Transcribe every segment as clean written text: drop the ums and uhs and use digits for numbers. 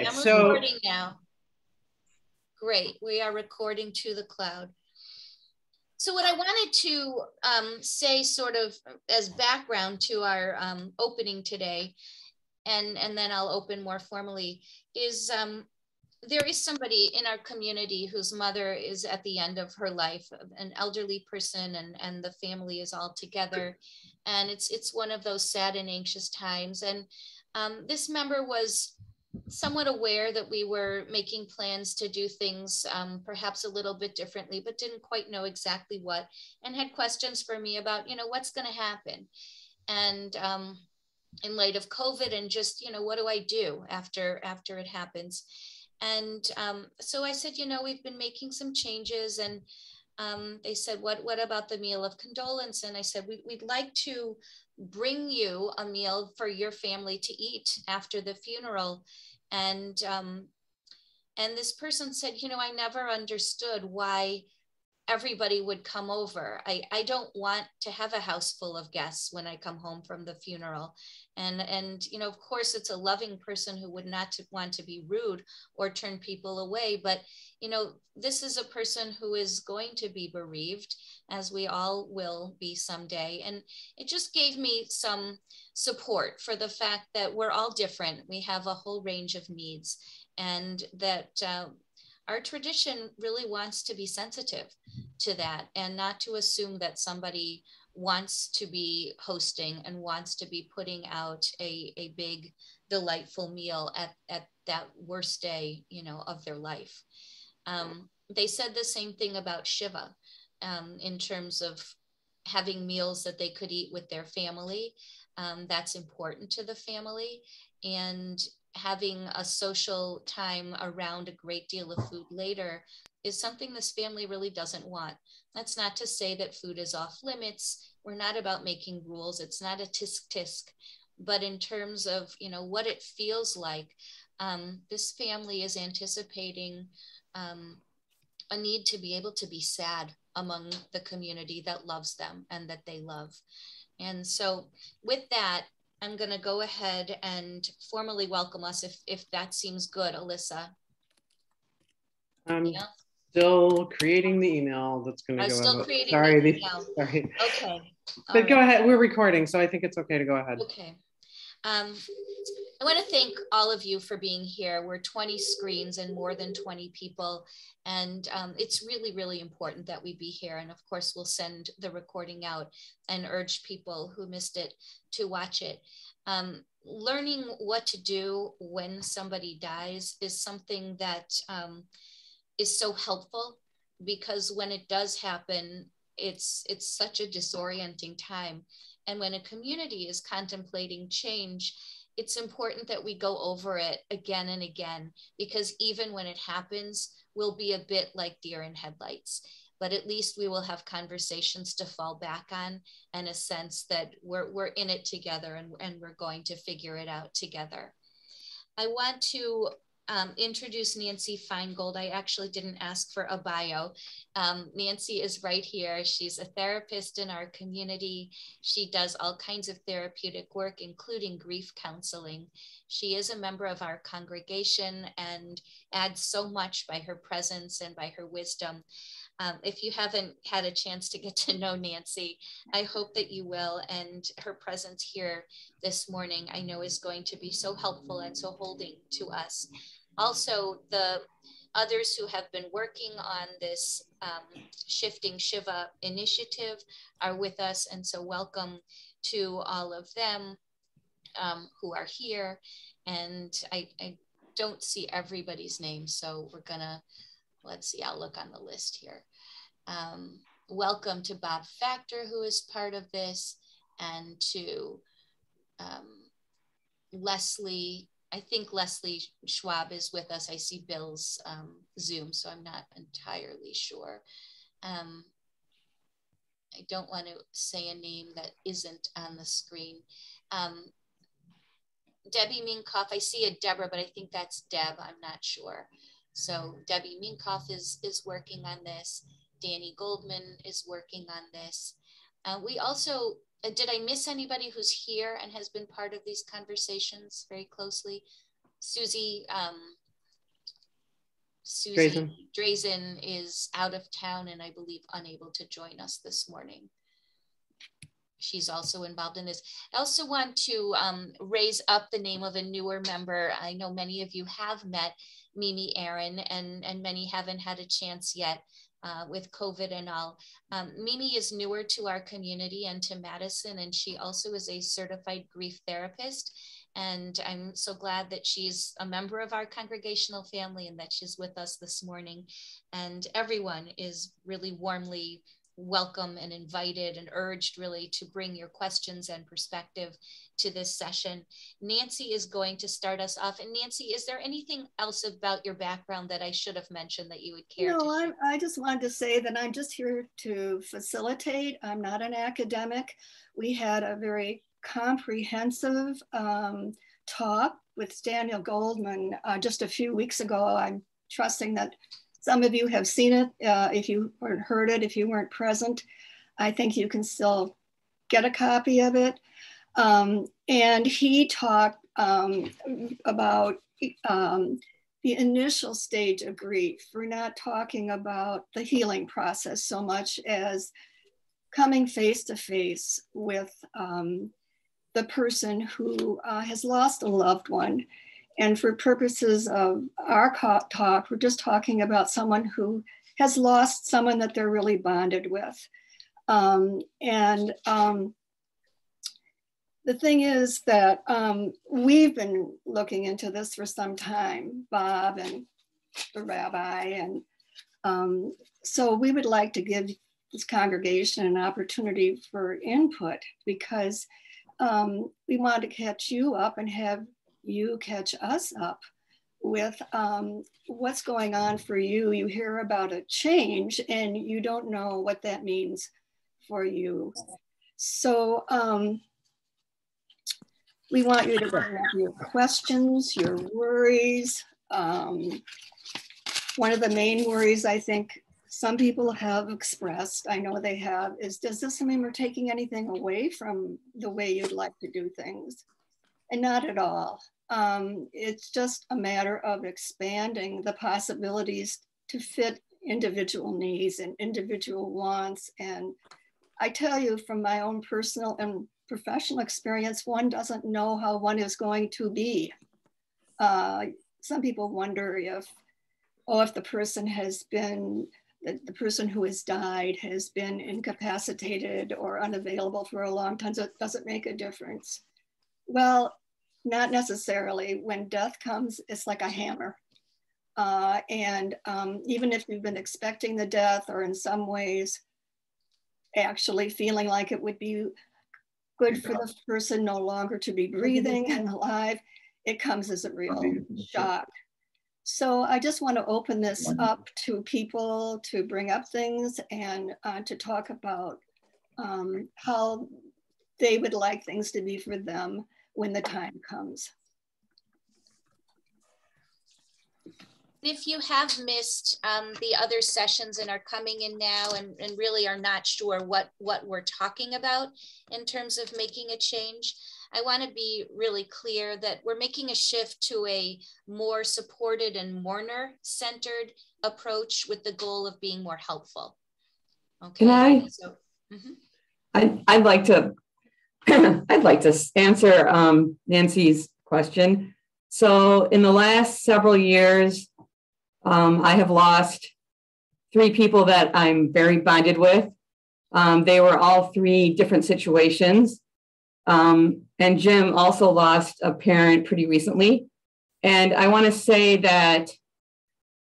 I'm recording now. Great. We are recording to the cloud. So what I wanted to say sort of as background to our opening today, and then I'll open more formally, is there is somebody in our community whose mother is at the end of her life, an elderly person, and the family is all together. And it's one of those sad and anxious times. And this member was somewhat aware that we were making plans to do things perhaps a little bit differently, but didn't quite know exactly what, and had questions for me about, what's going to happen. And in light of COVID and just, what do I do after it happens? And so I said, we've been making some changes. And they said, what about the meal of condolence? And I said, we'd like to bring you a meal for your family to eat after the funeral. And this person said, I never understood why everybody would come over. I don't want to have a house full of guests when I come home from the funeral. And of course, it's a loving person who would not want to be rude or turn people away. But, this is a person who is going to be bereaved, as we all will be someday. And it just gave me some support for the fact that we're all different. We have a whole range of needs, and that our tradition really wants to be sensitive to that and not to assume that somebody wants to be hosting and wants to be putting out a big, delightful meal at that worst day, of their life. They said the same thing about Shiva in terms of having meals that they could eat with their family. That's important to the family. And having a social time around a great deal of food later is something this family really doesn't want. That's not to say that food is off limits. We're not about making rules. It's not a tisk-tisk. But in terms of, what it feels like, this family is anticipating a need to be able to be sad among the community that loves them and that they love. And so with that, I'm going to go ahead and formally welcome us if that seems good, Alyssa. Yeah. Still creating the email that's going to go still out. Creating Sorry, the email. Sorry. Okay. But go ahead. We're recording, so I think it's okay to go ahead. Okay. I want to thank all of you for being here. We're 20 screens and more than 20 people. And it's really, really important that we be here. And of course, we'll send the recording out and urge people who missed it to watch it. Learning what to do when somebody dies is something that is so helpful, because when it does happen, it's such a disorienting time. And when a community is contemplating change, it's important that we go over it again and again, because even when it happens, we'll be a bit like deer in headlights. But at least we will have conversations to fall back on, and a sense that we're in it together, and we're going to figure it out together. I want to introduce Nancy Feingold. I actually didn't ask for a bio. Nancy is right here. She's a therapist in our community. She does all kinds of therapeutic work, including grief counseling. She is a member of our congregation and adds so much by her presence and by her wisdom. If you haven't had a chance to get to know Nancy, I hope that you will. And her presence here this morning, I know, is going to be so helpful and so holding to us. Also, the others who have been working on this Shifting Shiva initiative are with us. And so welcome to all of them who are here. And I don't see everybody's name, so we're gonna, let's see, I'll look on the list here. Welcome to Bob Factor, who is part of this, and to Leslie. I think Leslie Schwab is with us. I see Bill's Zoom, so I'm not entirely sure. I don't want to say a name that isn't on the screen. Debbie Minkoff, I see a Deborah, but I think that's Deb, I'm not sure. So Debbie Minkoff is working on this. Danny Goldman is working on this. We also, did I miss anybody who's here and has been part of these conversations very closely? Susie Drazen. Drazen is out of town and I believe unable to join us this morning. She's also involved in this. I also want to raise up the name of a newer member. I know many of you have met Mimi Aaron, and many haven't had a chance yet with COVID and all. Mimi is newer to our community and to Madison, and she also is a certified grief therapist. And I'm so glad that she's a member of our congregational family and that she's with us this morning. And everyone is really warmly welcome and invited and urged really to bring your questions and perspective to this session. Nancy is going to start us off. And Nancy, is there anything else about your background that I should have mentioned that you would care to share? I just wanted to say that I'm just here to facilitate. I'm not an academic. We had a very comprehensive talk with Daniel Goldman just a few weeks ago. I'm trusting that some of you have seen it. If you weren't heard it, if you weren't present, I think you can still get a copy of it. And he talked about the initial stage of grief. We're not talking about the healing process so much as coming face to face with the person who has lost a loved one. And for purposes of our talk, we're just talking about someone who has lost someone that they're really bonded with. The thing is that we've been looking into this for some time, Bob and the Rabbi. And so we would like to give this congregation an opportunity for input because we want to catch you up and have you catch us up with what's going on for you. You hear about a change and you don't know what that means for you. So we want you to bring up your questions, your worries. One of the main worries I think some people have expressed, I know they have, is does this mean we're taking anything away from the way you'd like to do things? And not at all. It's just a matter of expanding the possibilities to fit individual needs and individual wants. And I tell you from my own personal and professional experience, one doesn't know how one is going to be. Some people wonder if the person has been, the person who has died has been incapacitated or unavailable for a long time, so it doesn't make a difference. Well, not necessarily. When death comes, it's like a hammer. Even if you've been expecting the death or in some ways actually feeling like it would be good for the person no longer to be breathing and alive, it comes as a real shock. So I just want to open this up to people to bring up things and to talk about how they would like things to be for them when the time comes. If you have missed the other sessions and are coming in now and really are not sure what we're talking about in terms of making a change, I want to be really clear that we're making a shift to a more supported and mourner-centered approach with the goal of being more helpful. Okay. Can I? So, I'd like to I'd like to answer Nancy's question. So in the last several years, I have lost 3 people that I'm very bonded with. They were all 3 different situations. And Jim also lost a parent pretty recently. And I want to say that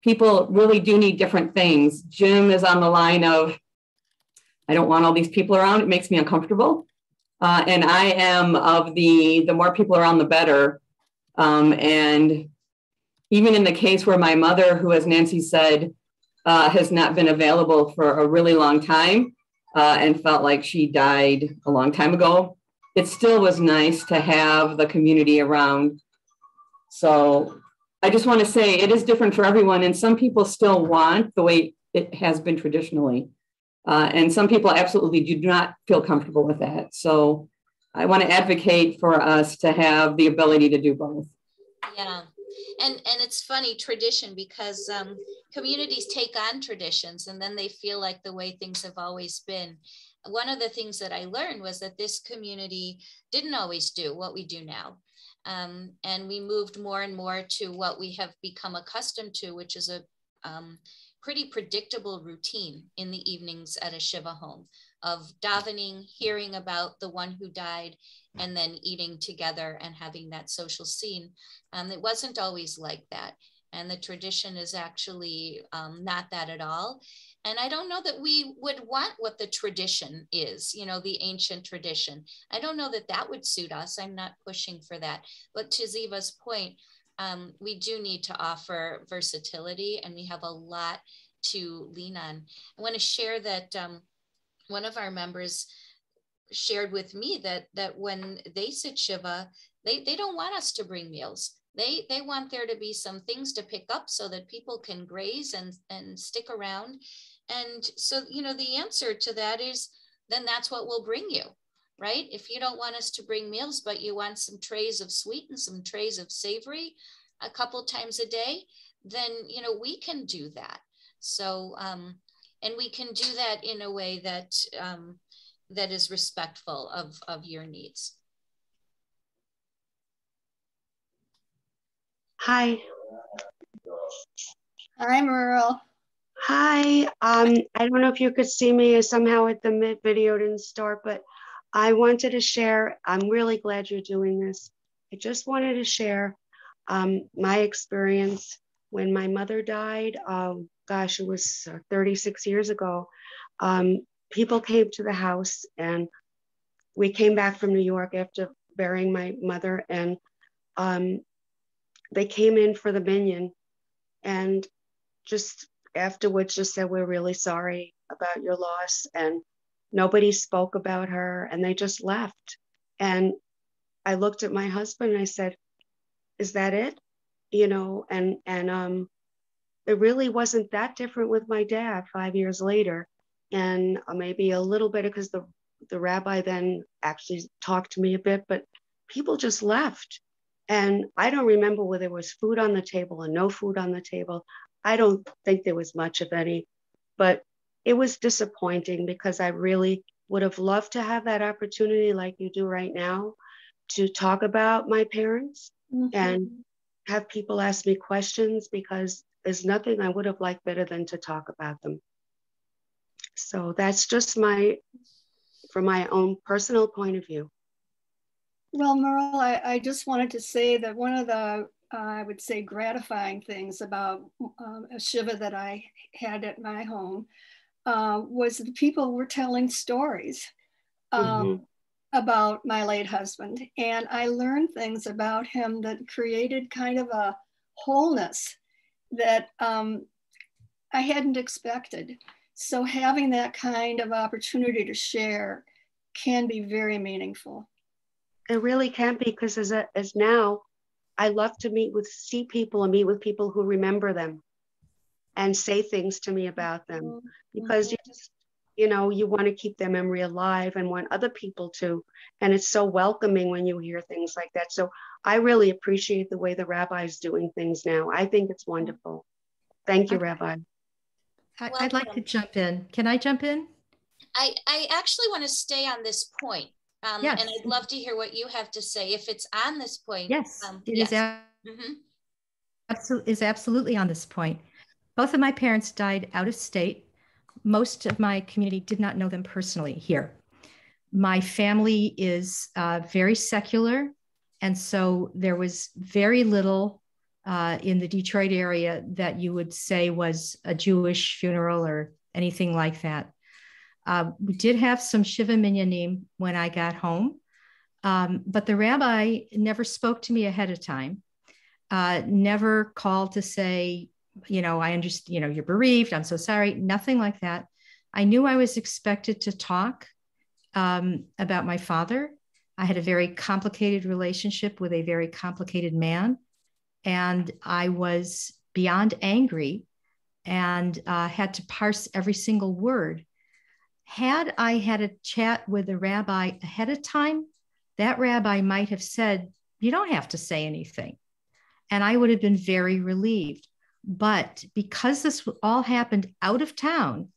people really do need different things. Jim is on the line of, I don't want all these people around. It makes me uncomfortable. And I am of the more people around, the better. And even in the case where my mother, who, as Nancy said, has not been available for a really long time and felt like she died a long time ago, it still was nice to have the community around. So I just want to say it is different for everyone. And some people still want the way it has been traditionally. And some people absolutely do not feel comfortable with that. So I want to advocate for us to have the ability to do both. Yeah, And it's funny, tradition, because communities take on traditions and then they feel like the way things have always been. One of the things that I learned was that this community didn't always do what we do now. And we moved more and more to what we have become accustomed to, which is a pretty predictable routine in the evenings at a Shiva home of davening, hearing about the one who died, and then eating together and having that social scene. It wasn't always like that. And the tradition is actually not that at all. And I don't know that we would want what the tradition is, you know, the ancient tradition. I don't know that that would suit us. I'm not pushing for that. But to Ziva's point, we do need to offer versatility, and we have a lot to lean on. I want to share that one of our members shared with me that when they sit Shiva, they don't want us to bring meals. They want there to be some things to pick up so that people can graze and stick around. And so, you know, the answer to that is, then that's what we'll bring you, right? If you don't want us to bring meals, but you want some trays of sweet and some trays of savory a couple times a day, then, you know, we can do that. So, and we can do that in a way that that is respectful of your needs. Hi. Hi, Merle. Hi. I don't know if you could see me somehow at the video didn't start, but I wanted to share. I'm really glad you're doing this. I just wanted to share my experience when my mother died. Gosh, it was 36 years ago. People came to the house, and we came back from New York after burying my mother, and they came in for the minyan, and just afterwards just said, we're really sorry about your loss. And nobody spoke about her, and they just left. And I looked at my husband and I said, is that it? You know, and it really wasn't that different with my dad 5 years later. And maybe a little bit because the rabbi then actually talked to me a bit, but people just left. And I don't remember whether there was food on the table or no food on the table. I don't think there was much of any, but it was disappointing because I really would have loved to have that opportunity like you do right now to talk about my parents and have people ask me questions, because there's nothing I would have liked better than to talk about them. So that's just from my own personal point of view. Well, Merle, I just wanted to say that one of the, I would say, gratifying things about a Shiva that I had at my home was the people were telling stories about my late husband. And I learned things about him that created kind of a wholeness that I hadn't expected. So having that kind of opportunity to share can be very meaningful. It really can be, because as now, I love to see people and meet with people who remember them and say things to me about them, because you just, you know, you want to keep their memory alive and want other people to. And it's so welcoming when you hear things like that. So I really appreciate the way the rabbi's doing things now. I think it's wonderful. Thank you, Rabbi. I'd like to jump in. Can I jump in? I actually want to stay on this point. Yes. And I'd love to hear what you have to say. If it's on this point. Yes, it is absolutely on this point. Both of my parents died out of state. Most of my community did not know them personally here. My family is very secular. And so there was very little in the Detroit area that you would say was a Jewish funeral or anything like that. We did have some Shiva minyanim when I got home, but the rabbi never spoke to me ahead of time, never called to say, you know, I understand, you know, you're bereaved, I'm so sorry, nothing like that. I knew I was expected to talk about my father. I had a very complicated relationship with a very complicated man, and I was beyond angry and had to parse every single word. Had I had a chat with the rabbi ahead of time, that rabbi might have said, you don't have to say anything. and I would have been very relieved. But because this all happened out of town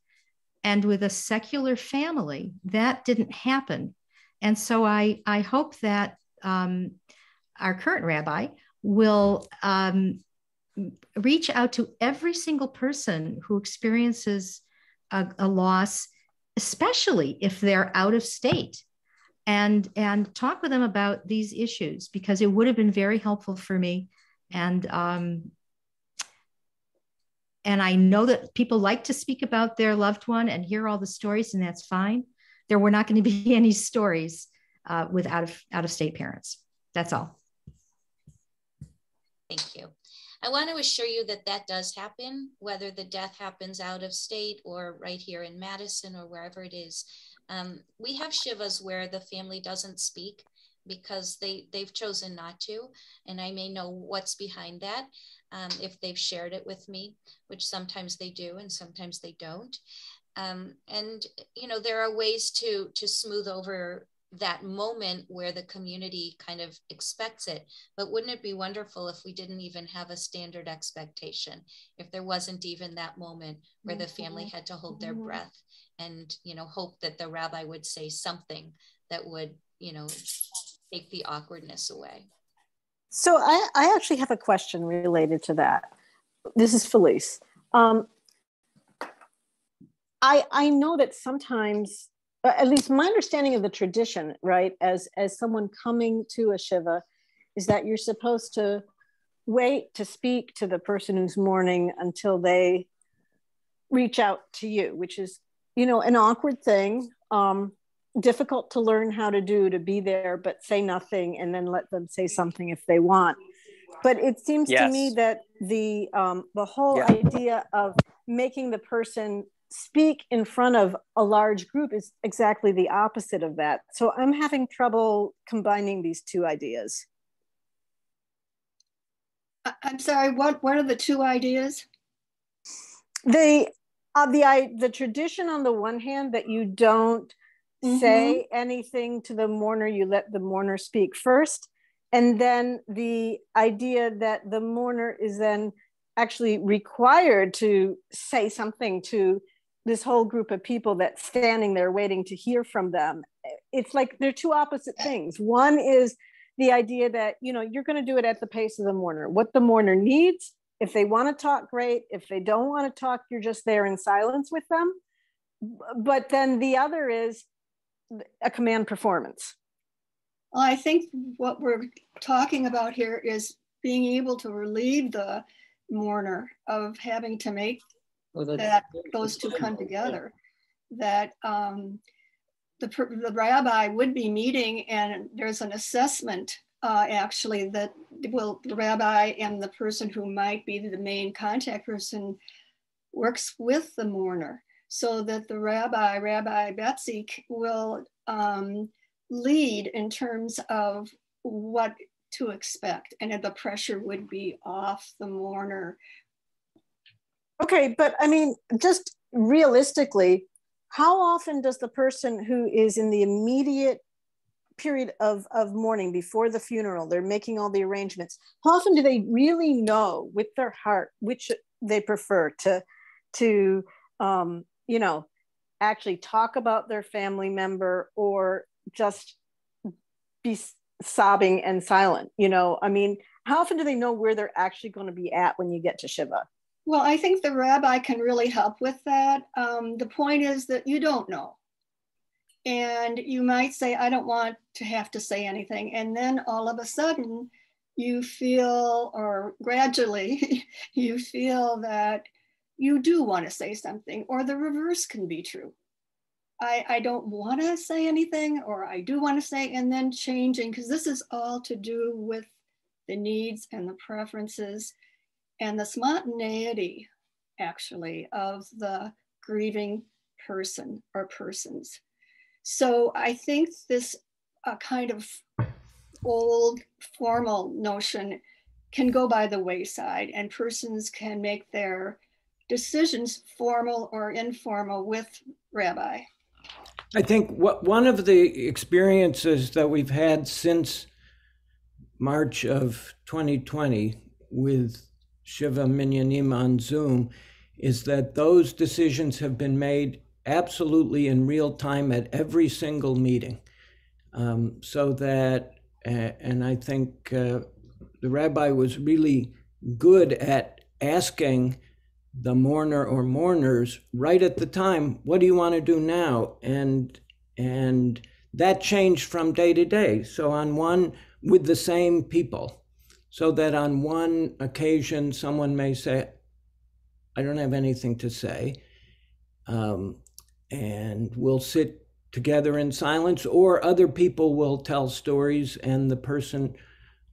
and with a secular family, that didn't happen. And so I hope that our current rabbi will reach out to every single person who experiences a loss, especially if they're out of state, and talk with them about these issues, because it would have been very helpful for me. And I know that people like to speak about their loved one and hear all the stories, and that's fine. There were not going to be any stories with out of state parents. That's all. Thank you. I want to assure you that that does happen, whether the death happens out of state or right here in Madison or wherever it is. We have Shivas where the family doesn't speak because they've chosen not to, and I may know what's behind that if they've shared it with me, which sometimes they do and sometimes they don't. And you know, there are ways to smooth over that moment where the community kind of expects it. But wouldn't it be wonderful if we didn't even have a standard expectation, if there wasn't even that moment where the family had to hold their breath and, you know, hope that the rabbi would say something that would, you know, take the awkwardness away. So I actually have a question related to that. This is Felice. I know that sometimes, at least my understanding of the tradition, right, as someone coming to a Shiva, is that you're supposed to wait to speak to the person who's mourning until they reach out to you, which is, you know, an awkward thing, difficult to learn how to do, to be there, but say nothing and then let them say something if they want. But it seems to me that the whole idea of making the person speak in front of a large group is exactly the opposite of that. So I'm having trouble combining these two ideas. I'm sorry, what are the two ideas? The tradition on the one hand that you don't say anything to the mourner, you let the mourner speak first. And then the idea that the mourner is then actually required to say something to this whole group of people that's standing there waiting to hear from them. It's like they're two opposite things. One is the idea that, you know, you're going to do it at the pace of the mourner, what the mourner needs. If they want to talk, great. If they don't want to talk, you're just there in silence with them. But then the other is a command performance. Well, I think what we're talking about here is being able to relieve the mourner of having to make that those two come together. That the rabbi would be meeting, and there's an assessment actually that the rabbi and the person who might be the main contact person works with the mourner, so that the Rabbi Betsy, will lead in terms of what to expect, and the pressure would be off the mourner. Okay, but I mean, just realistically, how often does the person who is in the immediate period of mourning before the funeral, they're making all the arrangements, how often do they really know with their heart which they prefer to you know, actually talk about their family member or just be sobbing and silent? You know, I mean, how often do they know where they're actually going to be at when you get to Shiva? Well, I think the rabbi can really help with that. The point is that you don't know. And you might say, I don't want to have to say anything. And then all of a sudden you feel, or gradually you feel that you do want to say something, or the reverse can be true. I don't want to say anything, or I do want to say, and then changing, because this is all to do with the needs and the preferences and the spontaneity, actually, of the grieving person or persons. So I think this kind of old formal notion can go by the wayside, and persons can make their decisions, formal or informal, with rabbi. I think one of the experiences that we've had since March of 2020 with Shiva Minyanim on Zoom is that those decisions have been made absolutely in real time at every single meeting. So that, and I think the rabbi was really good at asking the mourner or mourners right at the time, what do you want to do now? And that changed from day to day. So on one, with the same people, so that on one occasion, someone may say, I don't have anything to say, and we'll sit together in silence, or other people will tell stories and the person,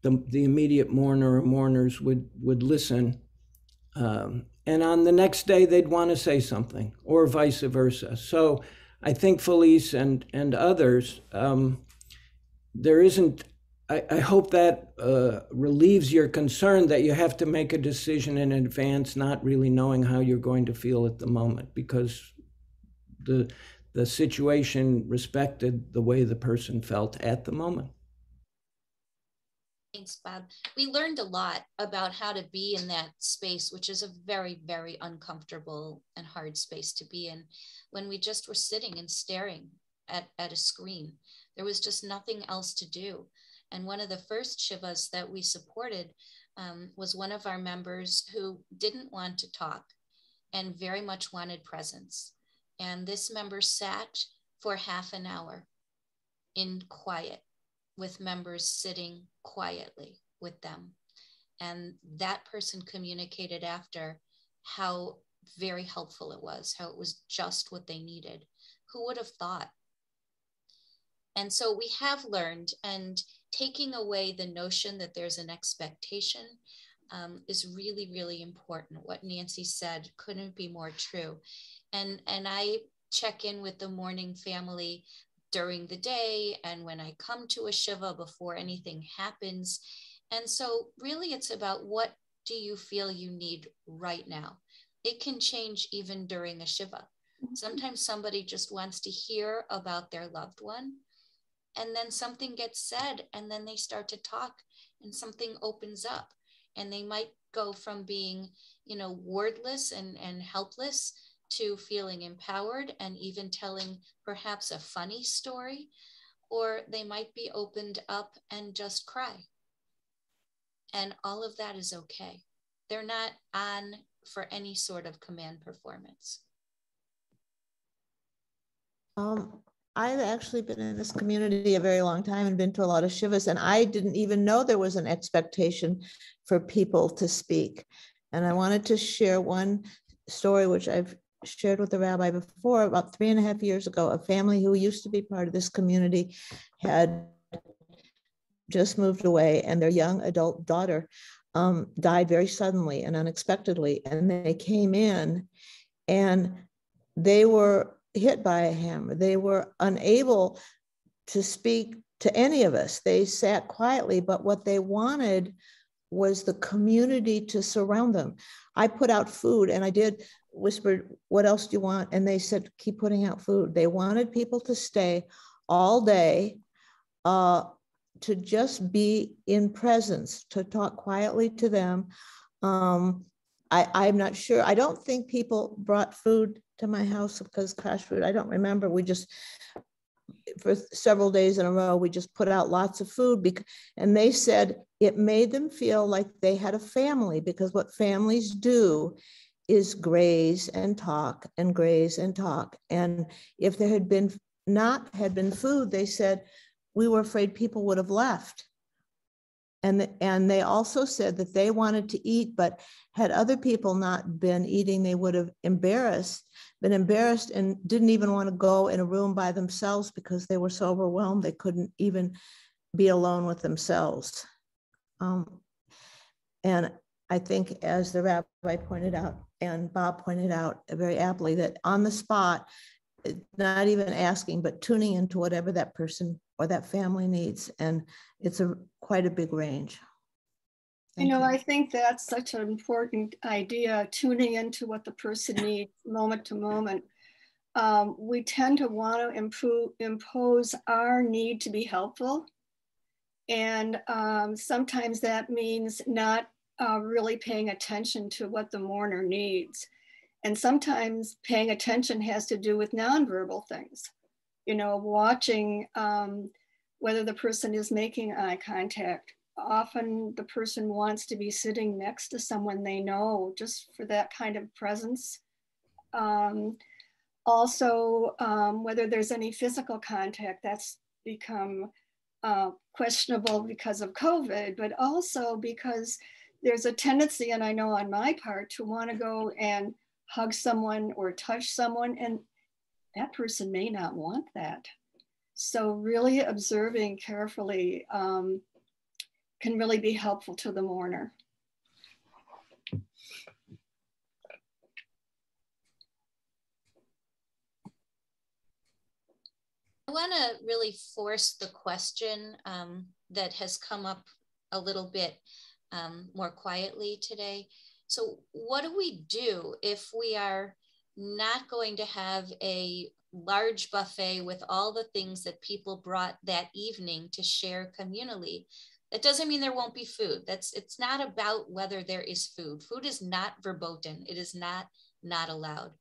the immediate mourner or mourners would listen. And on the next day, they'd want to say something, or vice versa. So I think Felice and others, there isn't, I hope that relieves your concern that you have to make a decision in advance, not really knowing how you're going to feel at the moment, because the situation respected the way the person felt at the moment. Thanks, Bob. We learned a lot about how to be in that space, which is a very, very uncomfortable and hard space to be in, when we just were sitting and staring at a screen. There was just nothing else to do. And one of the first Shivas that we supported was one of our members who didn't want to talk and very much wanted presence. And this member sat for half an hour in quiet, with members sitting quietly with them. And that person communicated after how very helpful it was, how it was just what they needed. Who would have thought? And so we have learned, and taking away the notion that there's an expectation is really, really important. What Nancy said couldn't be more true. And I check in with the mourning family during the day and when I come to a Shiva before anything happens. And so really it's about, what do you feel you need right now? It can change even during a Shiva. Sometimes somebody just wants to hear about their loved one, and then something gets said, and then they start to talk and something opens up, and they might go from being, wordless and helpless to feeling empowered and even telling perhaps a funny story, or they might be opened up and just cry. And all of that is okay. They're not on for any sort of command performance. I've actually been in this community a very long time and been to a lot of Shivas, and I didn't even know there was an expectation for people to speak. And I wanted to share one story, which I've shared with the rabbi before. About 3.5 years ago, a family who used to be part of this community had just moved away, and their young adult daughter died very suddenly and unexpectedly. And they came in and they were hit by a hammer. They were unable to speak to any of us. They sat quietly, but what they wanted was the community to surround them. I put out food, and I did whisper, what else do you want? And they said, keep putting out food. They wanted people to stay all day, to just be in presence, to talk quietly to them. I'm not sure. I don't think people brought food to my house because crash food. I don't remember. We just, for several days in a row, we just put out lots of food. And they said it made them feel like they had a family, because what families do is graze and talk and graze and talk. And if there had been food, they said, we were afraid people would have left. And they also said that they wanted to eat, but had other people not been eating, they would have been embarrassed and didn't even want to go in a room by themselves because they were so overwhelmed they couldn't even be alone with themselves. And I think, as the rabbi pointed out and Bob pointed out very aptly, that on the spot, not even asking, but tuning into whatever that person or that family needs. And it's quite a big range. Thank you. I think that's such an important idea, tuning into what the person needs moment to moment. We tend to want to impose our need to be helpful. And sometimes that means not really paying attention to what the mourner needs. And sometimes paying attention has to do with nonverbal things, you know, watching whether the person is making eye contact. Often the person wants to be sitting next to someone they know, just for that kind of presence. Also, whether there's any physical contact, that's become questionable because of COVID, but also because there's a tendency, and I know on my part, to want to go and hug someone or touch someone, and that person may not want that. So really observing carefully can really be helpful to the mourner. I want to really force the question that has come up a little bit more quietly today. So what do we do if we are not going to have a large buffet with all the things that people brought that evening to share communally? That doesn't mean there won't be food. It's not about whether there is food. Food is not verboten. It is not allowed.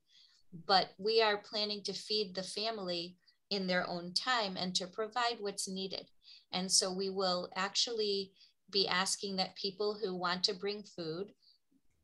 But we are planning to feed the family in their own time and to provide what's needed. And so we will actually be asking that people who want to bring food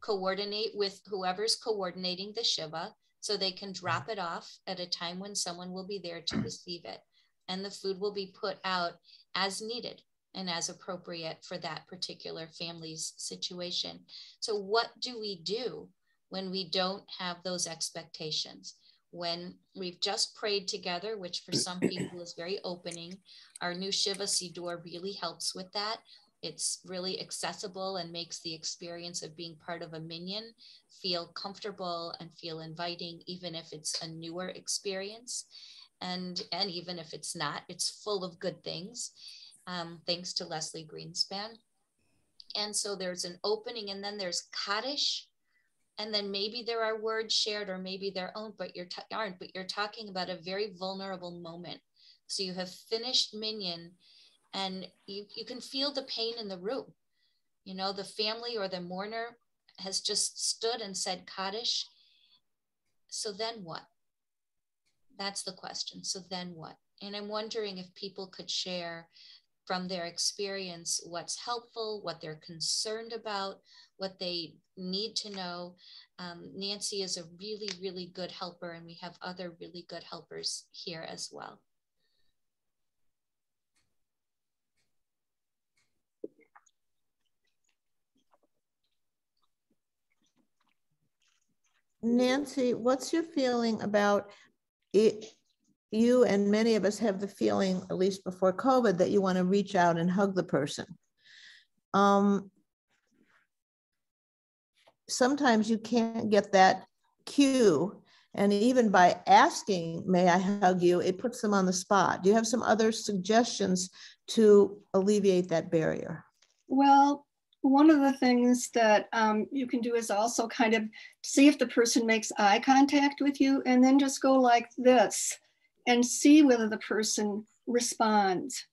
coordinate with whoever's coordinating the Shiva, so they can drop it off at a time when someone will be there to receive it. And the food will be put out as needed and as appropriate for that particular family's situation. So what do we do when we don't have those expectations? When we've just prayed together, which for some people is very opening. Our new Shiva Siddur really helps with that. It's really accessible and makes the experience of being part of a minyan feel comfortable and feel inviting, even if it's a newer experience. And even if it's not, it's full of good things, thanks to Leslie Greenspan. And so there's an opening, and then there's Kaddish. And then maybe there are words shared, or maybe there aren't, but you're talking about a very vulnerable moment. So you have finished minyan, and you can feel the pain in the room. You know, the family or the mourner has just stood and said Kaddish. So then what? That's the question. So then what? And I'm wondering if people could share from their experience what's helpful, what they're concerned about, what they need to know. Nancy is a really, really good helper, and we have other really good helpers here as well. Nancy, what's your feeling about it? You and many of us have the feeling, at least before COVID, that you want to reach out and hug the person. Sometimes you can't get that cue. And even by asking, may I hug you, it puts them on the spot. Do you have some other suggestions to alleviate that barrier? Well, one of the things that you can do is also kind of see if the person makes eye contact with you, and then just go like this and see whether the person responds.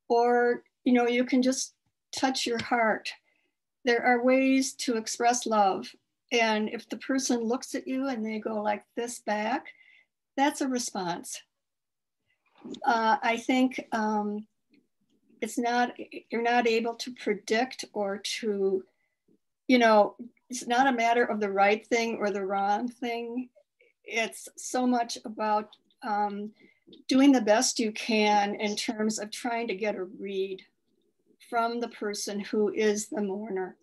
Or, you know, you can just touch your heart. There are ways to express love. And if the person looks at you and they go like this back, that's a response. I think you're not able to predict or to, you know, it's not a matter of the right thing or the wrong thing. It's so much about doing the best you can in terms of trying to get a read from the person who is the mourner.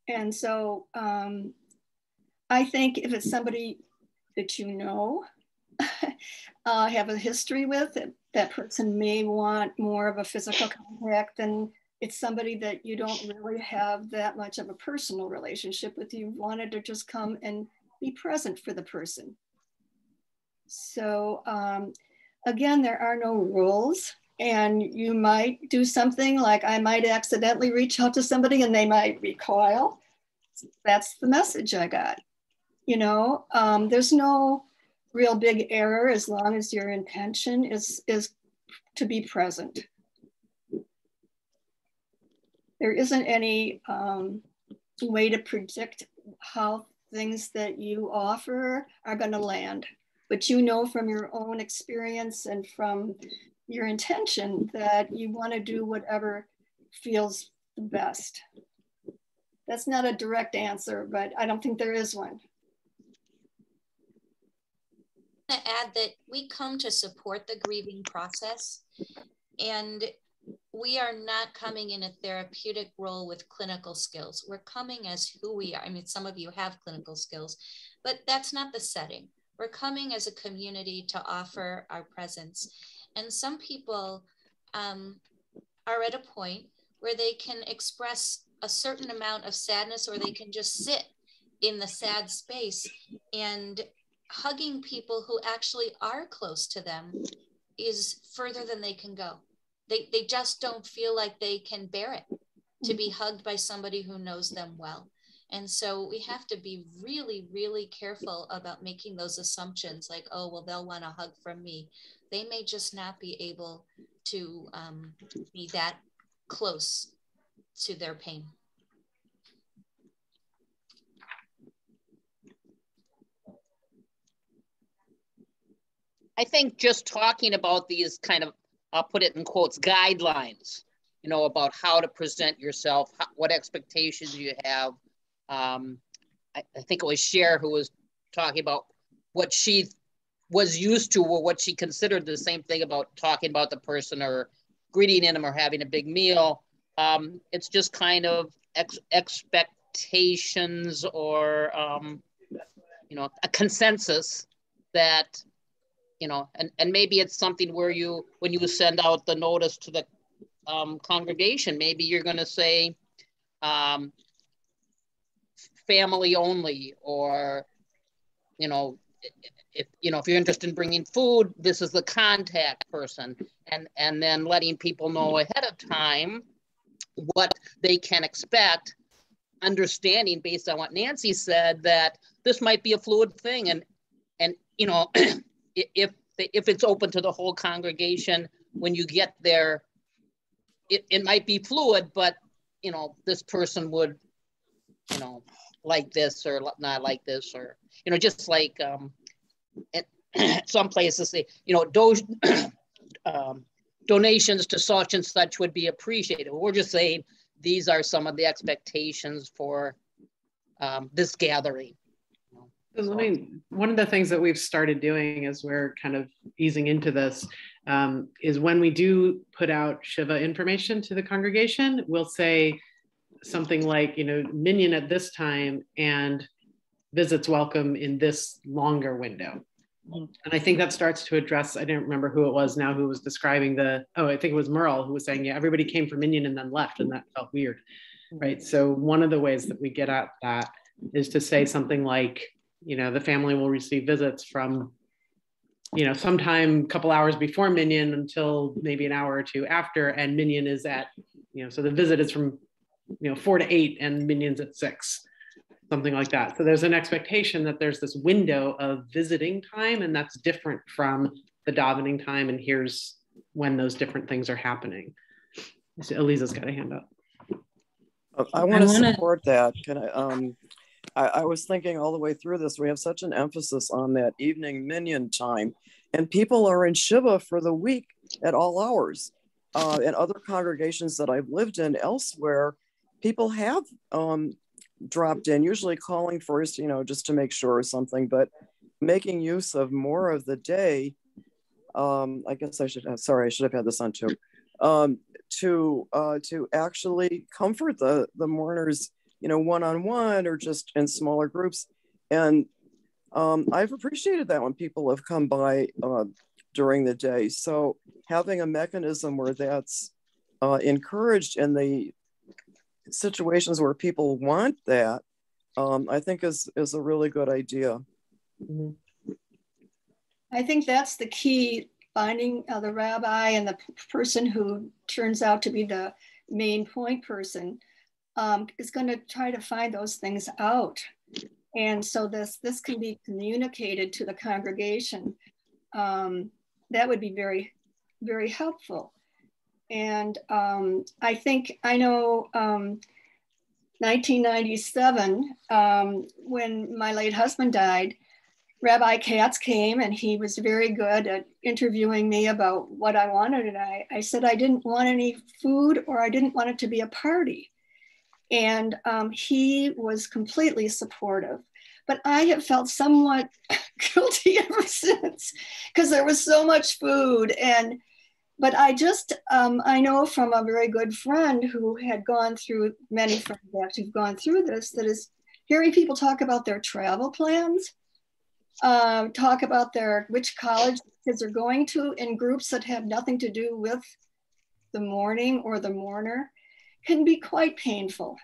And so I think if it's somebody that you know, have a history with, that person may want more of a physical contact than it's somebody that you don't really have that much of a personal relationship with. You wanted to just come and be present for the person. So again, there are no rules, and you might do something like I might accidentally reach out to somebody and they might recoil. That's the message I got. You know, there's no real big error as long as your intention is to be present. There isn't any way to predict how things that you offer are going to land, but you know from your own experience and from your intention that you want to do whatever feels the best. That's not a direct answer, but I don't think there is one. I want to add that we come to support the grieving process, and we are not coming in a therapeutic role with clinical skills. We're coming as who we are. I mean, some of you have clinical skills, but that's not the setting. We're coming as a community to offer our presence. And some people are at a point where they can express a certain amount of sadness, or they can just sit in the sad space, and hugging people who actually are close to them is further than they can go. They just don't feel like they can bear it to be hugged by somebody who knows them well. And so we have to be really, really careful about making those assumptions like, oh, well, they'll want a hug from me. They may just not be able to be that close to their pain. I think just talking about these kind of, I'll put it in quotes, guidelines, you know, about how to present yourself, what expectations you have. I think it was Cher who was talking about what she was used to, or what she considered the same thing about talking about the person or greeting them or having a big meal. It's just kind of expectations, or, you know, a consensus that, you know, and maybe it's something where you, when you send out the notice to the congregation, maybe you're going to say family only, or, you know, if you're interested in bringing food, this is the contact person, and then letting people know ahead of time what they can expect, understanding based on what Nancy said that this might be a fluid thing, and you know, if it's open to the whole congregation, when you get there, it might be fluid, but you know, this person would, you know, like this or not like this, or, you know, just like some places say, you know, those donations to such and such would be appreciated. We're just saying these are some of the expectations for this gathering. One of the things that we've started doing as we're kind of easing into this is when we do put out Shiva information to the congregation, we'll say something like, you know, minyan at this time and visits welcome in this longer window. And I think that starts to address, I didn't remember who it was now who was describing I think it was Merle who was saying, yeah, everybody came for minyan and then left, and that felt weird, right? So one of the ways that we get at that is to say something like, you know, the family will receive visits from, you know, sometime a couple hours before minyan until maybe an hour or two after, and minyan is at, you know, so the visit is from, you know, 4 to 8 and minyan's at 6, something like that. So there's an expectation that there's this window of visiting time, and that's different from the davening time, and here's when those different things are happening. So Eliza's got a hand up. I want to support that. Can I was thinking all the way through this, we have such an emphasis on that evening minyan time, and people are in Shiva for the week at all hours. In other congregations that I've lived in elsewhere, people have dropped in, usually calling first, you know, just to make sure or something, but making use of more of the day. I guess I should have had this on too. To actually comfort the mourners, you know, one-on-one or just in smaller groups. And I've appreciated that when people have come by during the day. So having a mechanism where that's encouraged in the situations where people want that, I think is a really good idea. Mm-hmm. I think that's the key, finding the rabbi and the person who turns out to be the main point person is going to try to find those things out. And so this can be communicated to the congregation. That would be very very helpful. And I think, I know 1997, when my late husband died, Rabbi Katz came and he was very good at interviewing me about what I wanted. And I said I didn't want any food, or I didn't want it to be a party. And he was completely supportive. But I have felt somewhat guilty ever since, because there was so much food. But I just, I know from a very good friend who had gone through, many friends actually have gone through this, that is hearing people talk about their travel plans, talk about which college kids are going to in groups that have nothing to do with the mourning or the mourner, can be quite painful.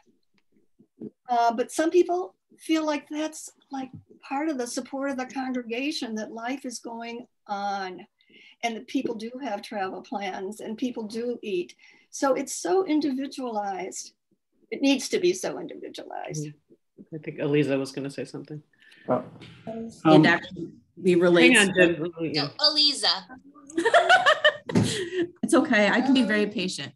But some people feel like that's like part of the support of the congregation, that life is going on and that people do have travel plans and people do eat. So it's so individualized. It needs to be so individualized. I think Aliza was going to say something. It actually relates. Hang on, So, Aliza. It's okay. I can be very patient.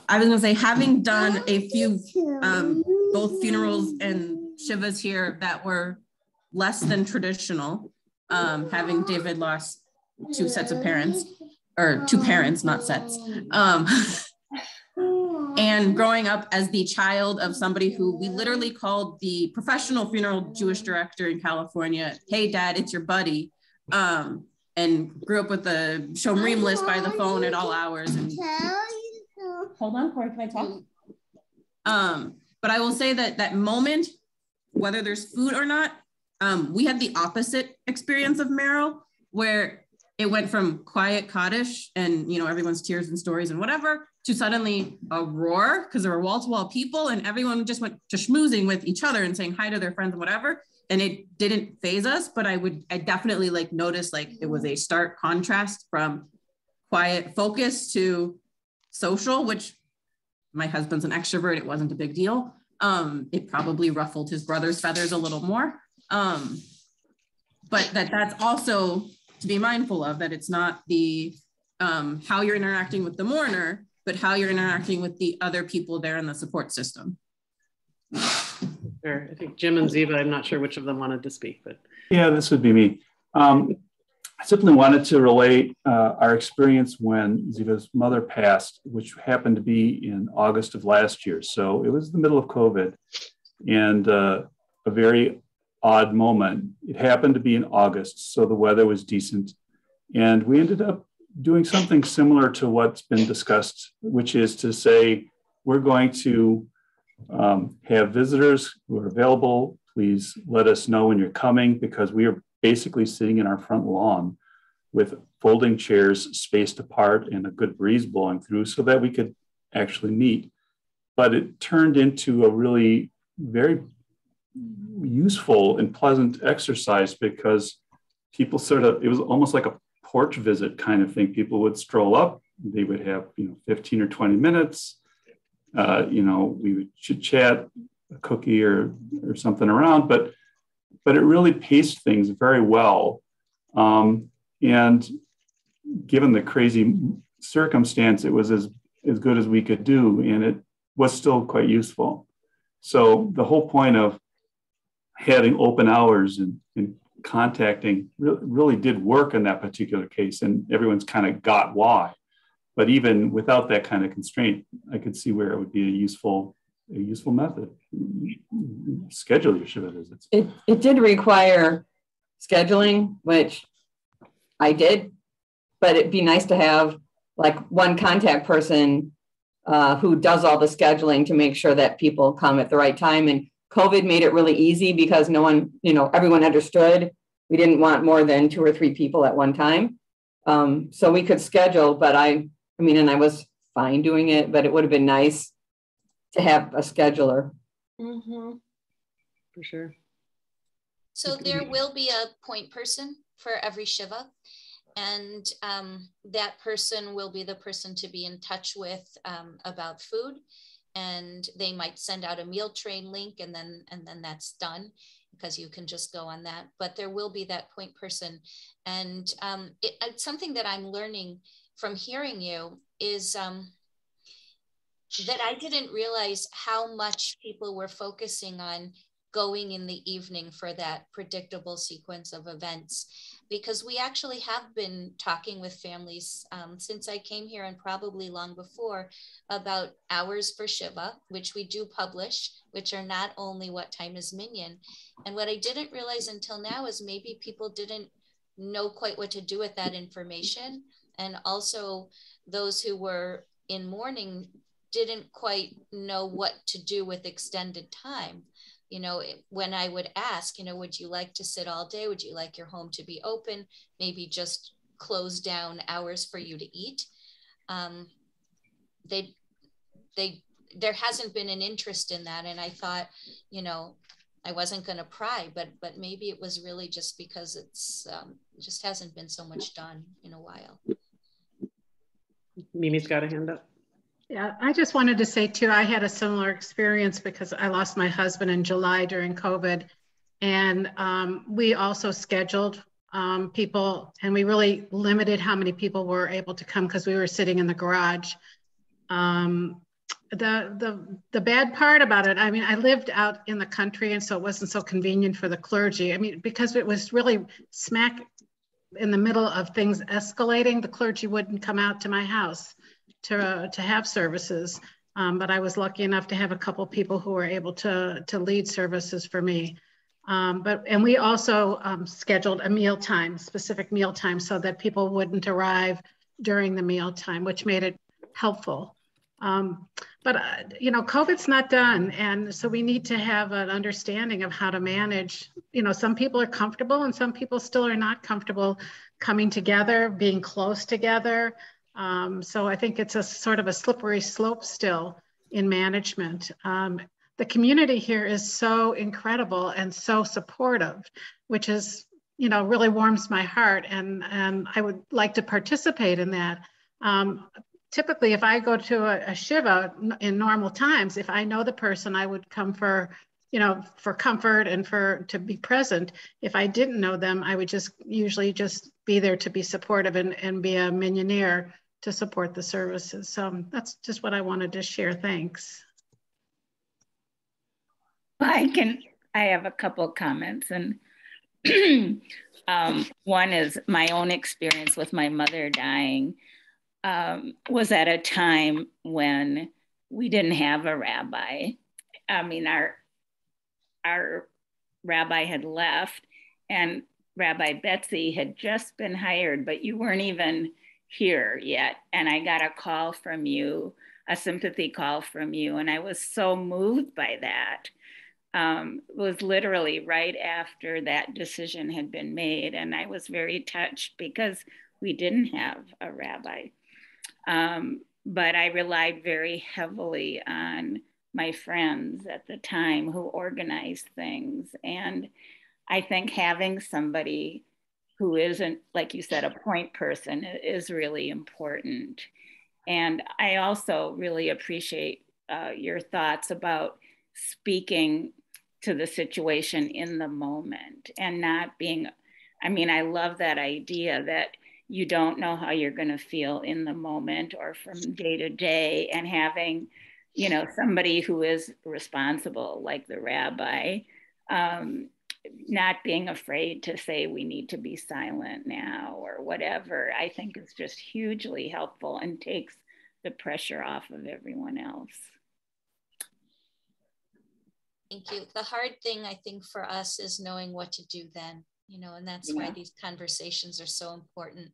I was going to say, having done a few both funerals and Shivas here that were less than traditional, having David lost 2 sets of parents, or 2 parents, not sets. And growing up as the child of somebody who we literally called the professional funeral Jewish director in California, "Hey dad, it's your buddy." And grew up with the Shomrim list by the phone at all hours. And hold on, Corey, can I talk? But I will say that that moment, whether there's food or not, we had the opposite experience of Merrill, where it went from quiet Kaddish and, you know, everyone's tears and stories and whatever, to suddenly a roar, because there were wall-to-wall people and everyone just went to schmoozing with each other and saying hi to their friends and whatever. And it didn't phase us, but I definitely like noticed like it was a stark contrast from quiet focus to social, which my husband's an extrovert. It wasn't a big deal. It probably ruffled his brother's feathers a little more. But that's also to be mindful of, that it's not the how you're interacting with the mourner, but how you're interacting with the other people there in the support system. Sure. I think Jim and Ziva, I'm not sure which of them wanted to speak, but. Yeah, this would be me. I simply wanted to relate our experience when Ziva's mother passed, which happened to be in August of last year. So it was the middle of COVID, and a very odd moment. It happened to be in August, so the weather was decent. And we ended up doing something similar to what's been discussed, which is to say, we're going to have visitors who are available. Please let us know when you're coming, because we are basically sitting in our front lawn with folding chairs spaced apart and a good breeze blowing through so that we could actually meet. But it turned into a really very useful and pleasant exercise, because people it was almost like a porch visit kind of thing. People would stroll up, they would have 15 or 20 minutes. We would chit chat, a cookie or something around, but it really paced things very well. And given the crazy circumstance, it was as good as we could do, and it was still quite useful. So the whole point of having open hours and contacting really did work in that particular case, and everyone's kind of got why. But even without that kind of constraint, I could see where it would be a useful method. Schedule your Shiva visits. It did require scheduling, which I did, but it'd be nice to have like one contact person who does all the scheduling to make sure that people come at the right time. And COVID made it really easy because no one, everyone understood we didn't want more than 2 or 3 people at one time. So we could schedule, but I was fine doing it, but it would have been nice to have a scheduler. Mm-hmm. For sure. So there will be a point person for every Shiva, and that person will be the person to be in touch with about food, and they might send out a meal train link, and then that's done. because you can just go on that, but there will be that point person. And it's something that I'm learning from hearing you is that I didn't realize how much people were focusing on going in the evening for that predictable sequence of events, because we actually have been talking with families since I came here, and probably long before, about hours for Shiva, which we do publish, which are not only what time is minyan. And what I didn't realize until now is maybe people didn't know quite what to do with that information. And also those who were in mourning didn't quite know what to do with extended time. You know, when I would ask, you know, would you like to sit all day? Would you like your home to be open? Maybe just close down hours for you to eat. There hasn't been an interest in that. And I thought, you know, I wasn't going to pry, but maybe it was really just because it's just hasn't been so much done in a while. Mimi's got a hand up. Yeah, I just wanted to say too, I had a similar experience because I lost my husband in July during COVID. And we also scheduled people, and we really limited how many people were able to come because we were sitting in the garage. The bad part about it, I mean, I lived out in the country, and so it wasn't so convenient for the clergy. I mean, because it was really smack in the middle of things escalating, the clergy wouldn't come out to my house to have services. But I was lucky enough to have a couple people who were able to lead services for me. And we also scheduled a mealtime, specific mealtime, so that people wouldn't arrive during the mealtime, which made it helpful. You know, COVID's not done. And so we need to have an understanding of how to manage. You know, some people are comfortable and some people still are not comfortable coming together, being close together. So I think it's a sort of a slippery slope still in management. The community here is so incredible and so supportive, which is, you know, really warms my heart. And I would like to participate in that. Typically, if I go to a Shiva in normal times, if I know the person, I would come for, you know, for comfort and to be present. If I didn't know them, I would usually just be there to be supportive and be a minyaneer to support the services. So that's just what I wanted to share. Thanks. I have a couple of comments, and one is my own experience with my mother dying was at a time when we didn't have a rabbi. I mean, our rabbi had left, and Rabbi Betsy had just been hired, but you weren't even here yet. And I got a call from you, a sympathy call from you, and I was so moved by that. It was literally right after that decision had been made, and I was very touched because we didn't have a rabbi. But I relied very heavily on my friends at the time who organized things. And I think having somebody who isn't, like you said, a point person is really important. And I also really appreciate your thoughts about speaking to the situation in the moment and not being, I mean, I love that idea that you don't know how you're going to feel in the moment or from day to day, and having, you know, somebody who is responsible, like the rabbi, not being afraid to say we need to be silent now or whatever, I think is just hugely helpful and takes the pressure off of everyone else. Thank you. The hard thing, I think, for us is knowing what to do then, you know, and that's why these conversations are so important.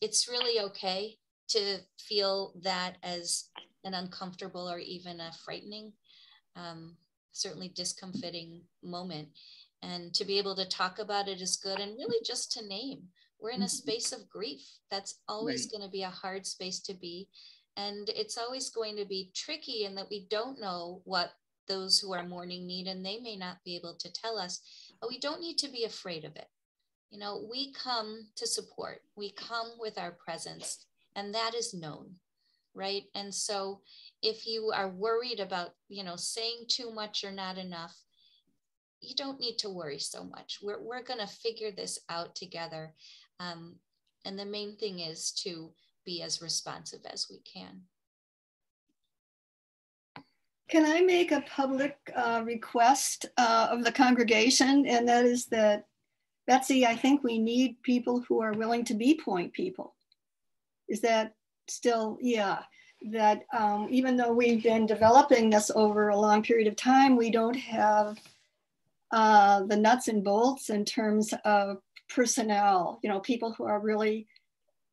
It's really okay to feel that as an uncomfortable or even a frightening, certainly discomforting moment. And to be able to talk about it is good, and really just to name, we're in a space of grief. That's always going to be a hard space to be. And it's always going to be tricky in that we don't know what those who are mourning need, and they may not be able to tell us, but we don't need to be afraid of it. You know, we come to support, we come with our presence, and that is known, right? And so if you are worried about, you know, saying too much or not enough, you don't need to worry so much. We're going to figure this out together. And the main thing is to be as responsive as we can. Can I make a public request of the congregation? And that is that, Betsy, I think we need people who are willing to be point people. Is that still, yeah, that even though we've been developing this over a long period of time, we don't have the nuts and bolts in terms of personnel, you know, people who are really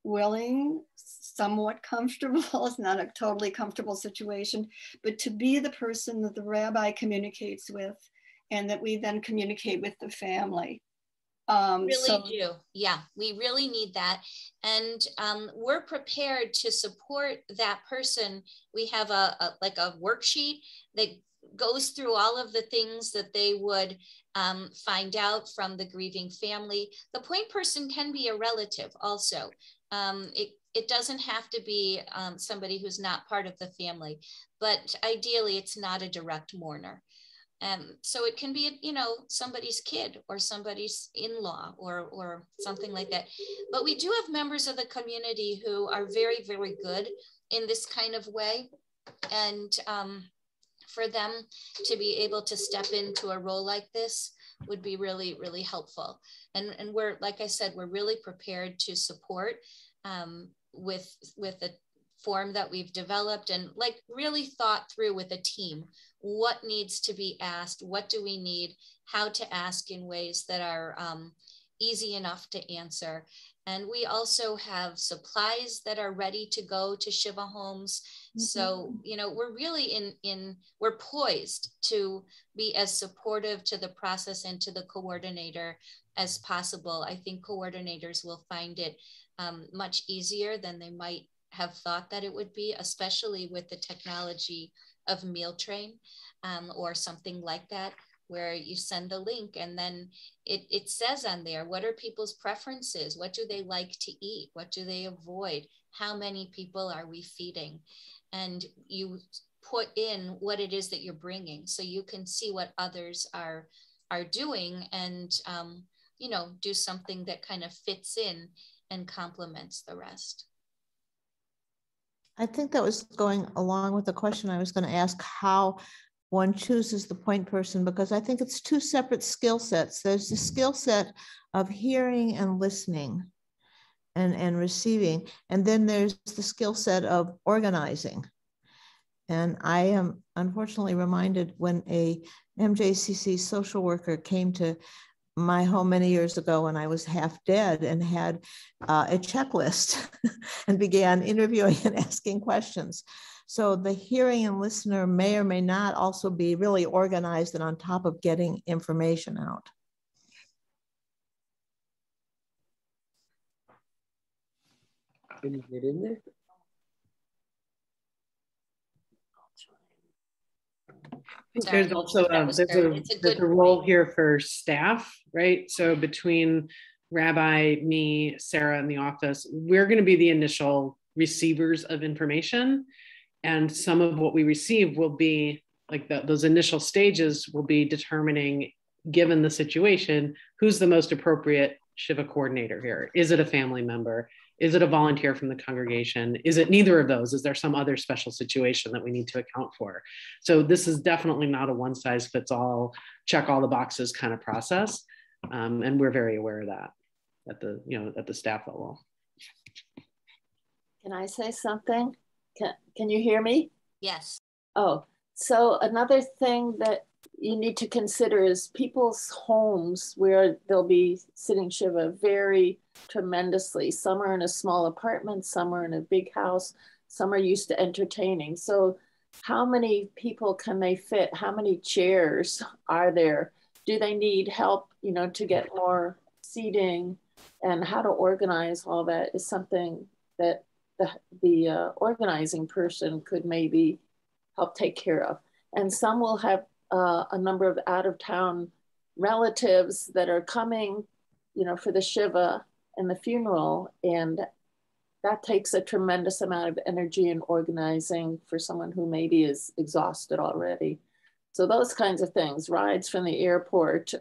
willing, somewhat comfortable. It's not a totally comfortable situation, but to be the person that the rabbi communicates with and that we then communicate with the family. Do. Yeah, we really need that. And we're prepared to support that person. We have a worksheet that goes through all of the things that they would find out from the grieving family. The point person can be a relative also. It doesn't have to be somebody who's not part of the family, but ideally it's not a direct mourner. So it can be, you know, somebody's kid or somebody's in-law or something like that. But we do have members of the community who are very, very good in this kind of way. And for them to be able to step into a role like this would be really, really helpful. And we're, like I said, we're really prepared to support with a form that we've developed and like really thought through with a team. What needs to be asked? What do we need? How to ask in ways that are easy enough to answer. And we also have supplies that are ready to go to Shiva homes. Mm-hmm. So, you know, we're really we're poised to be as supportive to the process and to the coordinator as possible. I think coordinators will find it much easier than they might have thought that it would be, especially with the technology of MealTrain or something like that, where you send a link and then it says on there, what are people's preferences? What do they like to eat? What do they avoid? How many people are we feeding? And you put in what it is that you're bringing so you can see what others are doing and, you know, do something that kind of fits in and complements the rest. I think that was going along with the question I was going to ask, how one chooses the point person, because I think it's two separate skill sets. There's the skill set of hearing and listening and receiving, and then there's the skill set of organizing. And I am unfortunately reminded when a MJCC social worker came to my home many years ago when I was half dead and had a checklist and began interviewing and asking questions. So the hearing and listener may or may not also be really organized and on top of getting information out. Can you get in there? There's also there's a role here for staff, right? So between Rabbi, me, Sarah in the office, we're going to be the initial receivers of information. And some of what we receive will be like those initial stages will be determining, given the situation, who's the most appropriate Shiva coordinator here. Is it a family member? Is it a volunteer from the congregation? Is it neither of those? Is there some other special situation that we need to account for? So this is definitely not a one size fits all, check all the boxes kind of process. And we're very aware of that at the staff level. Can I say something? Can you hear me? Yes. Oh, so another thing that you need to consider is people's homes where they'll be sitting Shiva vary tremendously. Some are in a small apartment, some are in a big house, some are used to entertaining. So how many people can they fit? How many chairs are there? Do they need help, to get more seating? And how to organize all that is something that the organizing person could maybe help take care of. And some will have a number of out-of-town relatives that are coming, for the Shiva and the funeral. And that takes a tremendous amount of energy and organizing for someone who maybe is exhausted already. So those kinds of things, rides from the airport,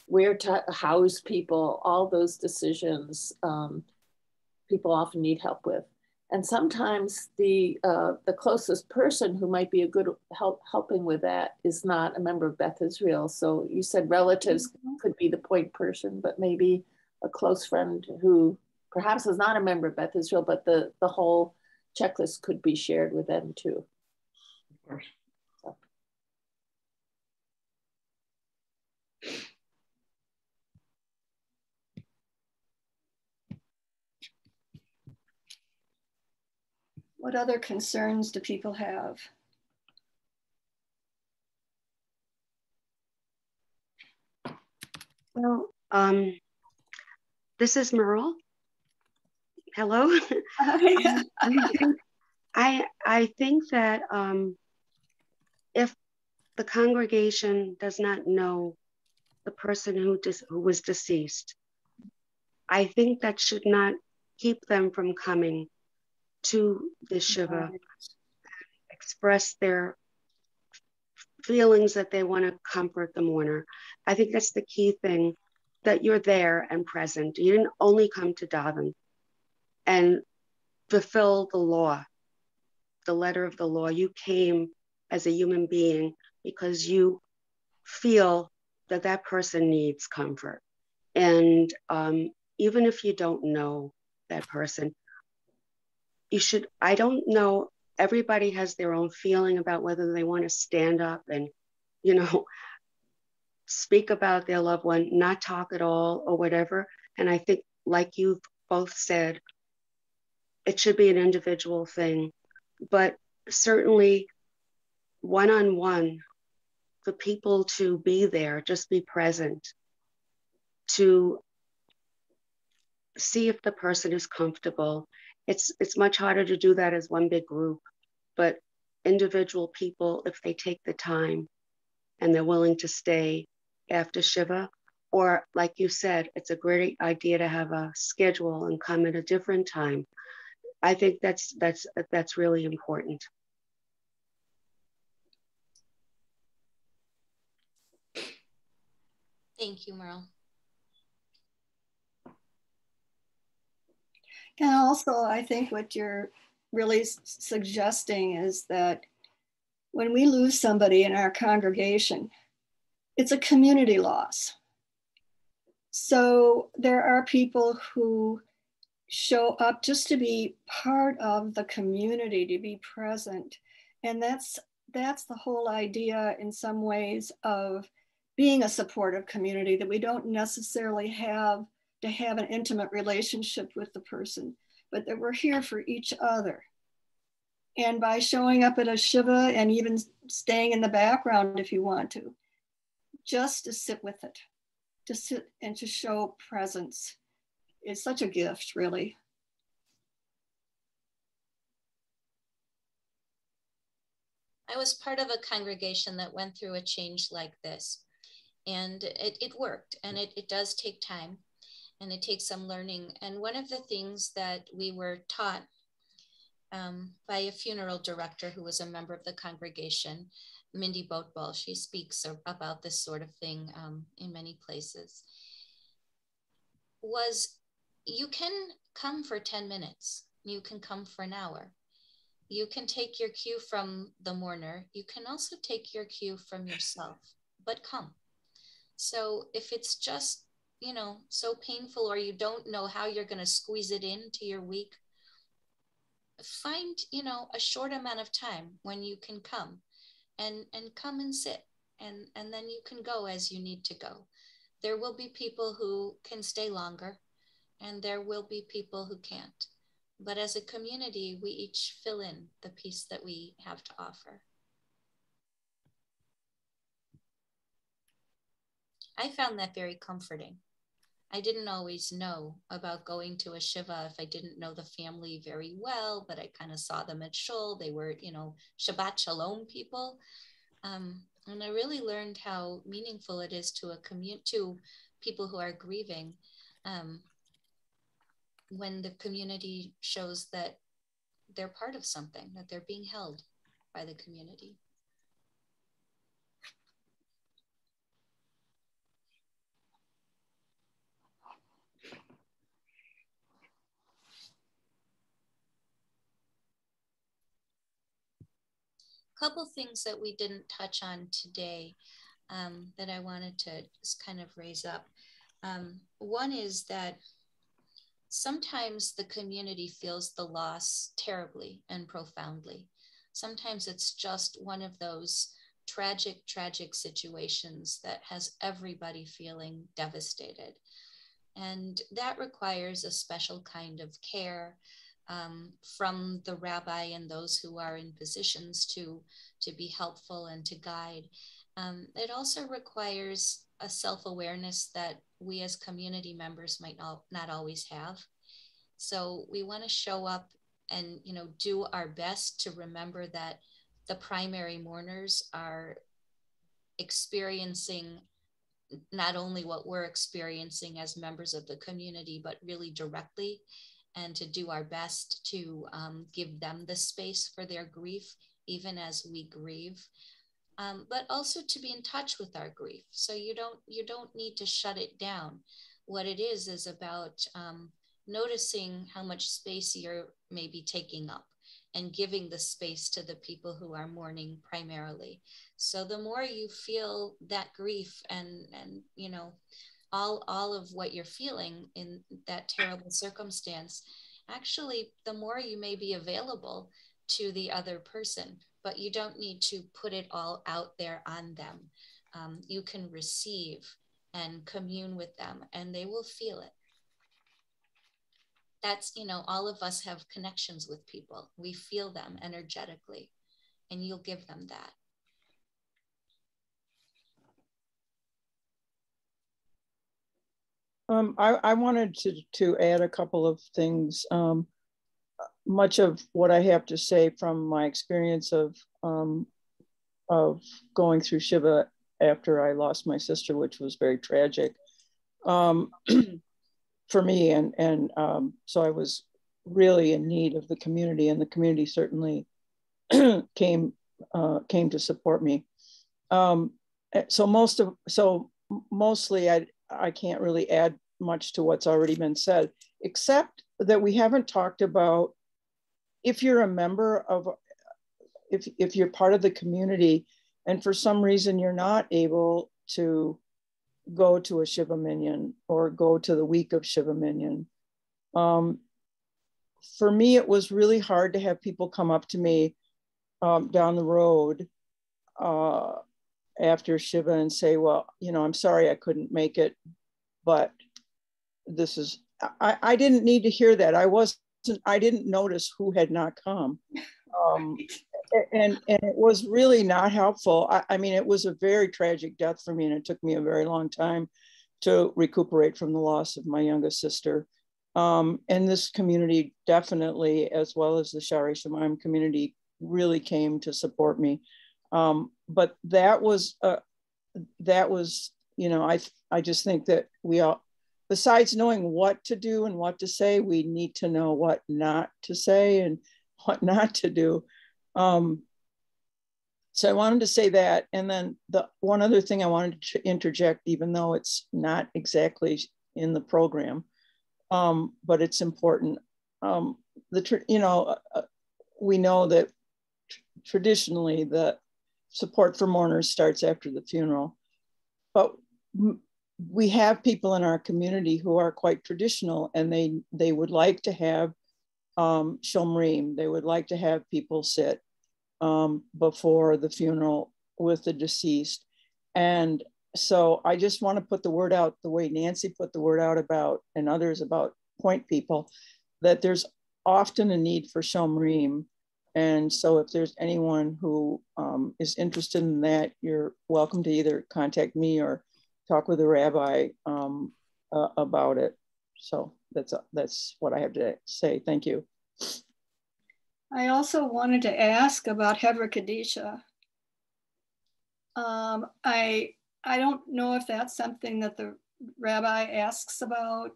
where to house people, all those decisions people often need help with. And sometimes the closest person who might be a good helping with that is not a member of Beth Israel. So you said relatives could be the point person, but maybe a close friend who perhaps is not a member of Beth Israel, but the whole checklist could be shared with them too. Of course. So. What other concerns do people have? Well, this is Merle. Hello. I think that if the congregation does not know the person who was deceased, I think that should not keep them from coming to the Shiva, express their feelings that they want to comfort the mourner. I think that's the key thing, that you're there and present. You didn't only come to daven and fulfill the law, the letter of the law. You came as a human being because you feel that that person needs comfort. And even if you don't know that person, you should, I don't know, everybody has their own feeling about whether they want to stand up and, you know, speak about their loved one, not talk at all or whatever. And I think, like you both said, it should be an individual thing, but certainly one-on-one, for people to be there, just be present, to see if the person is comfortable. It's much harder to do that as one big group, but individual people, if they take the time and they're willing to stay after Shiva, or like you said, it's a great idea to have a schedule and come at a different time. I think that's really important. Thank you, Merle. And also, I think what you're really suggesting is that when we lose somebody in our congregation, it's a community loss. So there are people who show up just to be part of the community, to be present. And that's the whole idea in some ways of being a supportive community, that we don't necessarily have to have an intimate relationship with the person, but that we're here for each other. And by showing up at a Shiva and even staying in the background if you want to, just to sit with it, to sit and to show presence, is such a gift, really. I was part of a congregation that went through a change like this, and it worked, and it does take time, and it takes some learning. And one of the things that we were taught by a funeral director who was a member of the congregation, Mindy Boatball, she speaks about this sort of thing in many places, was you can come for 10 minutes, you can come for an hour. You can take your cue from the mourner. You can also take your cue from yourself, but come. So if it's just, you know, so painful, or you don't know how you're going to squeeze it into your week, find, you know, a short amount of time when you can come and come and sit, and then you can go as you need to go. There will be people who can stay longer, and there will be people who can't. But as a community, we each fill in the piece that we have to offer. I found that very comforting. I didn't always know about going to a Shiva if I didn't know the family very well, but I kind of saw them at Shul. They were, you know, Shabbat Shalom people. And I really learned how meaningful it is to to people who are grieving, when the community shows that they're part of something, that they're being held by the community. couple things that we didn't touch on today that I wanted to just kind of raise up. One is that sometimes the community feels the loss terribly and profoundly. Sometimes it's just one of those tragic situations that has everybody feeling devastated. And that requires a special kind of care from the rabbi and those who are in positions to be helpful and to guide. It also requires a self-awareness that we as community members might not always have. So we want to show up and, you know, do our best to remember that the primary mourners are experiencing not only what we're experiencing as members of the community, but really directly, and to do our best to give them the space for their grief, even as we grieve. But also to be in touch with our grief. So you don't need to shut it down. What it is about noticing how much space you're maybe taking up and giving the space to the people who are mourning primarily. So the more you feel that grief and you know, all of what you're feeling in that terrible circumstance, actually, the more you may be available to the other person, but you don't need to put it all out there on them. You can receive and commune with them, and they will feel it. That's, you know, all of us have connections with people. We feel them energetically, and you'll give them that. I wanted to add a couple of things. Much of what I have to say from my experience of going through Shiva after I lost my sister, which was very tragic for me, and so I was really in need of the community, and the community certainly came to support me. So mostly I can't really add much to what's already been said, except that we haven't talked about, if you're a member of, if you're part of the community and for some reason you're not able to go to a Shiva Minyan or go to the week of Shiva Minyan. For me, it was really hard to have people come up to me down the road after Shiva and say, well, you know, I'm sorry I couldn't make it, but this is, I didn't need to hear that. I didn't notice who had not come. And it was really not helpful. I mean, it was a very tragic death for me, and it took me a very long time to recuperate from the loss of my youngest sister. And this community definitely, as well as the Shari Shemaim community, really came to support me. But that was, you know, I just think that we all, besides knowing what to do and what to say, we need to know what not to say and what not to do. So I wanted to say that. And then the one other thing I wanted to interject, even though it's not exactly in the program, but it's important. You know, we know that traditionally the support for mourners starts after the funeral, but we have people in our community who are quite traditional, and they would like to have shomrim. They would like to have people sit before the funeral with the deceased. And so I just want to put the word out the way Nancy put the word out about, and others about point people, that there's often a need for shomrim. And so if there's anyone who is interested in that, you're welcome to either contact me or talk with the rabbi about it. So that's what I have to say. Thank you. I also wanted to ask about Hever Kadisha. I don't know if that's something that the rabbi asks about,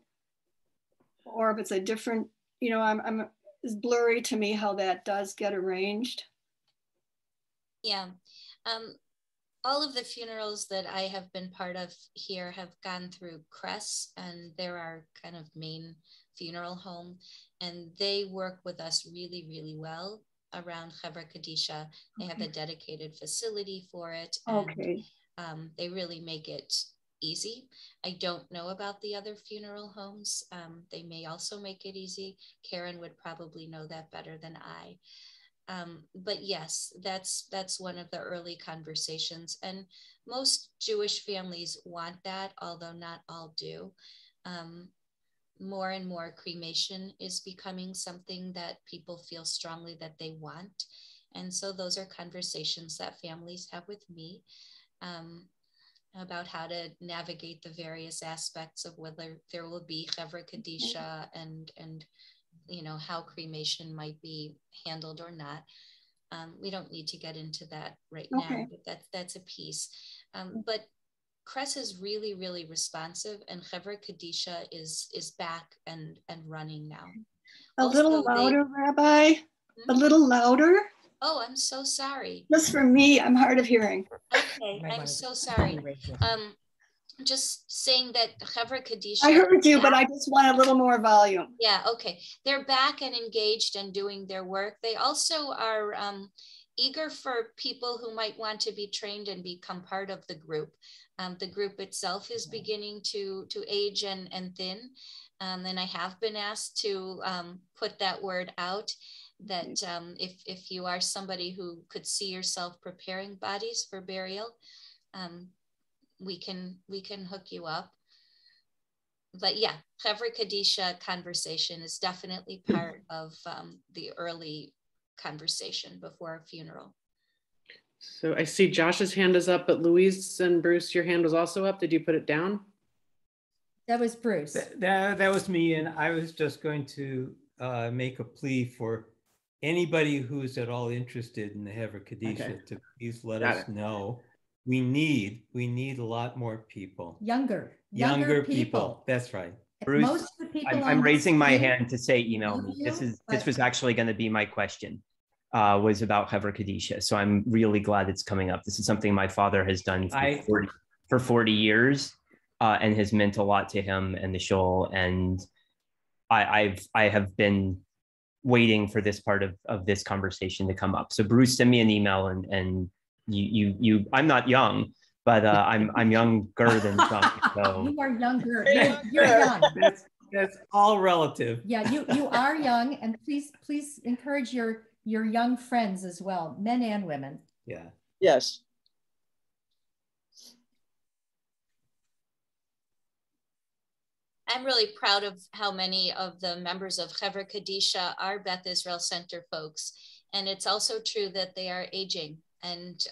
or if it's a different, you know, it's blurry to me how that does get arranged. Yeah. All of the funerals that I have been part of here have gone through CRESS, and they're our kind of main funeral home, and they work with us really, really well. around Chevra Kadisha. They have a dedicated facility for it, and they really make it easy. I don't know about the other funeral homes. They may also make it easy. Karen would probably know that better than I. But yes, that's one of the early conversations, and most Jewish families want that, although not all do. More and more cremation is becoming something that people feel strongly that they want. And so those are conversations that families have with me about how to navigate the various aspects of whether there will be Chevra Kadisha and you know, how cremation might be handled or not. We don't need to get into that right now, but that's a piece. But Cress is really, really responsive, and Chevra Kadisha is back and running now. A little louder, Rabbi. A little louder. Oh, I'm so sorry. Just for me, I'm hard of hearing. Okay, I'm so sorry. Just saying that Chevra Kadisha. I heard you, but I just want a little more volume. Yeah, okay. They're back and engaged and doing their work. They also are eager for people who might want to be trained and become part of the group. The group itself is beginning to age and thin. And I have been asked to put that word out, that if you are somebody who could see yourself preparing bodies for burial, we can hook you up. But yeah, Chevra Kadisha conversation is definitely part of the early conversation before a funeral. So I see Josh's hand is up, but Louise and Bruce, your hand was also up. Did you put it down? That was Bruce. That was me, and I was just going to make a plea for anybody who's at all interested in the Chevra Kadisha to please let us know. We need a lot more people. Younger people. That's right. Bruce, most of the people I'm raising my hand to say email me. This was actually going to be my question. Was about Chevra Kadisha. So I'm really glad it's coming up. This is something my father has done for 40 years and has meant a lot to him and the shul. And I have been waiting for this part of this conversation to come up. So Bruce, send me an email, and you I'm not young, but I'm younger than some. So you are younger. You're young. That's all relative. Yeah, you are young, and please encourage your young friends as well, men and women. Yeah. Yes. I'm really proud of how many of the members of Chevra Kadisha are Beth Israel Center folks. And it's also true that they are aging and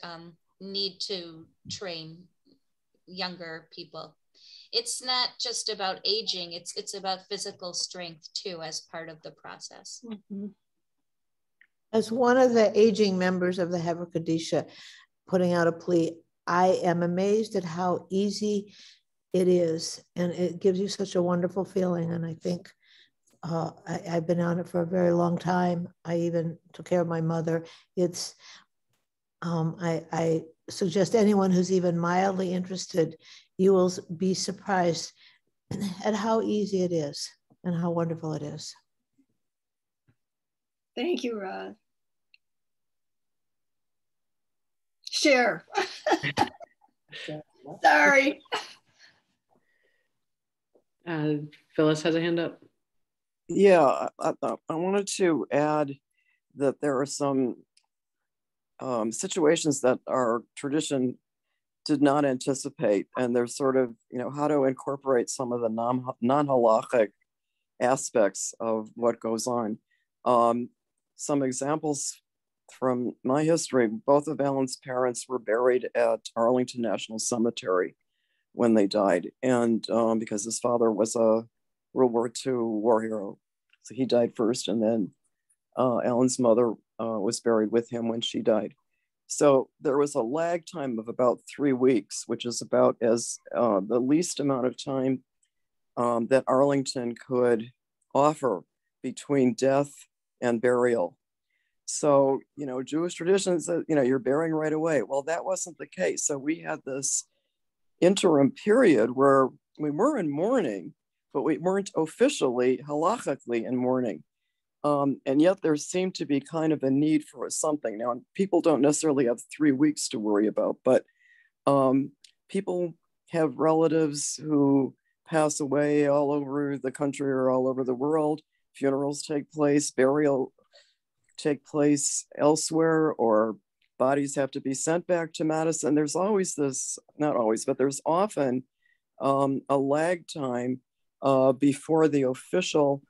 need to train younger people. It's not just about aging, it's about physical strength too, as part of the process. Mm-hmm. As one of the aging members of the Chevra Kadisha putting out a plea, I am amazed at how easy it is. And it gives you such a wonderful feeling. And I think I've been on it for a very long time. I even took care of my mother. It's, I suggest anyone who's even mildly interested, you will be surprised at how easy it is and how wonderful it is. Thank you, Rod. Share. Sorry. Phyllis has a hand up. Yeah, I wanted to add that there are some situations that our tradition did not anticipate, and there's sort of, how to incorporate some of the non-halachic aspects of what goes on. Some examples from my history: both of Alan's parents were buried at Arlington National Cemetery when they died, and because his father was a World War II war hero, so he died first, and then Alan's mother was buried with him when she died. So there was a lag time of about 3 weeks, which is about as the least amount of time that Arlington could offer between death and burial. So, Jewish traditions, you're burying right away. Well, that wasn't the case. So we had this interim period where we were in mourning, but we weren't officially, halachically in mourning. And yet there seemed to be kind of a need for something. Now, people don't necessarily have 3 weeks to worry about, but people have relatives who pass away all over the country or all over the world. Funerals take place, burial take place elsewhere, or bodies have to be sent back to Madison. There's always this, not always, but there's often a lag time before the official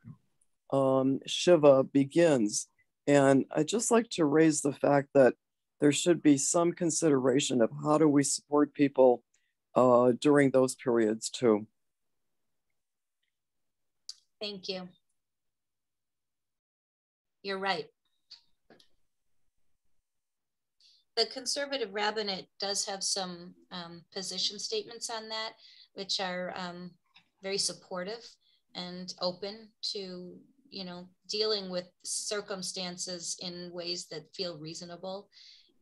Shiva begins. And I'd just like to raise the fact that there should be some consideration of how do we support people during those periods too. Thank you. You're right. The conservative rabbinate does have some position statements on that, which are very supportive and open to, you know, dealing with circumstances in ways that feel reasonable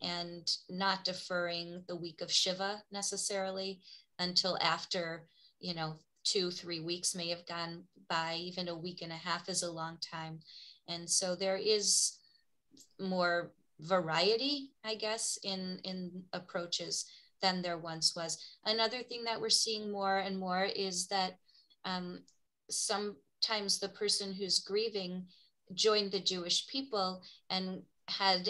and not deferring the week of Shiva necessarily until after, you know, 2-3 weeks may have gone by. Even a week and a half is a long time. And so there is more variety, I guess, in approaches than there once was. Another thing that we're seeing more and more is that sometimes the person who's grieving joined the Jewish people and had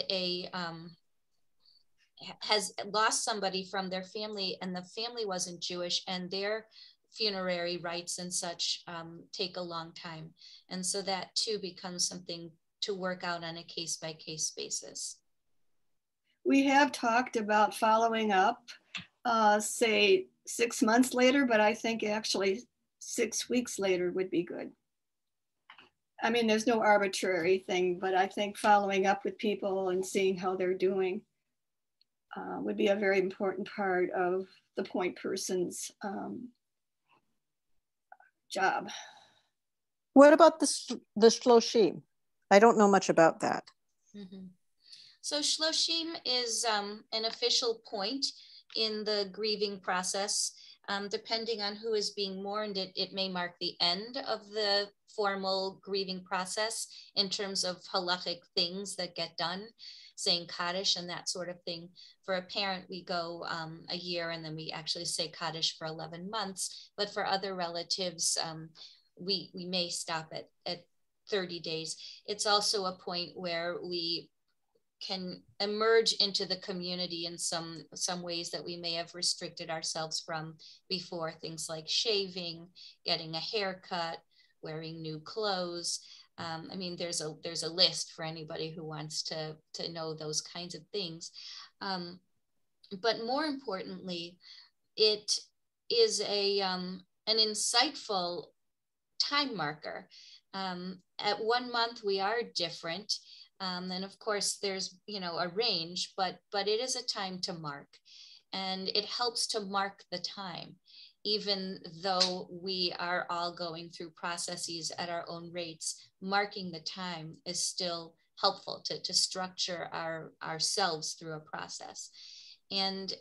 has lost somebody from their family, and the family wasn't Jewish, and their funerary rites and such take a long time. And so that too becomes something to work out on a case-by-case basis. We have talked about following up, say 6 months later, but I think actually 6 weeks later would be good. I mean, there's no arbitrary thing, but I think following up with people and seeing how they're doing would be a very important part of the point person's job. What about the shloshim? I don't know much about that. Mm-hmm. So shloshim is an official point in the grieving process. Depending on who is being mourned, it may mark the end of the formal grieving process in terms of halachic things that get done, saying Kaddish and that sort of thing. For a parent, we go a year and then we actually say Kaddish for 11 months. But for other relatives, we may stop at 30 days. It's also a point where we can emerge into the community in some ways that we may have restricted ourselves from before, things like shaving, getting a haircut, wearing new clothes. I mean, there's a list for anybody who wants to know those kinds of things. But more importantly, it is an insightful time marker. At 1 month, we are different. And of course, there's, you know, a range, but it is a time to mark. And it helps to mark the time, even though we are all going through processes at our own rates. Marking the time is still helpful to structure ourselves through a process. And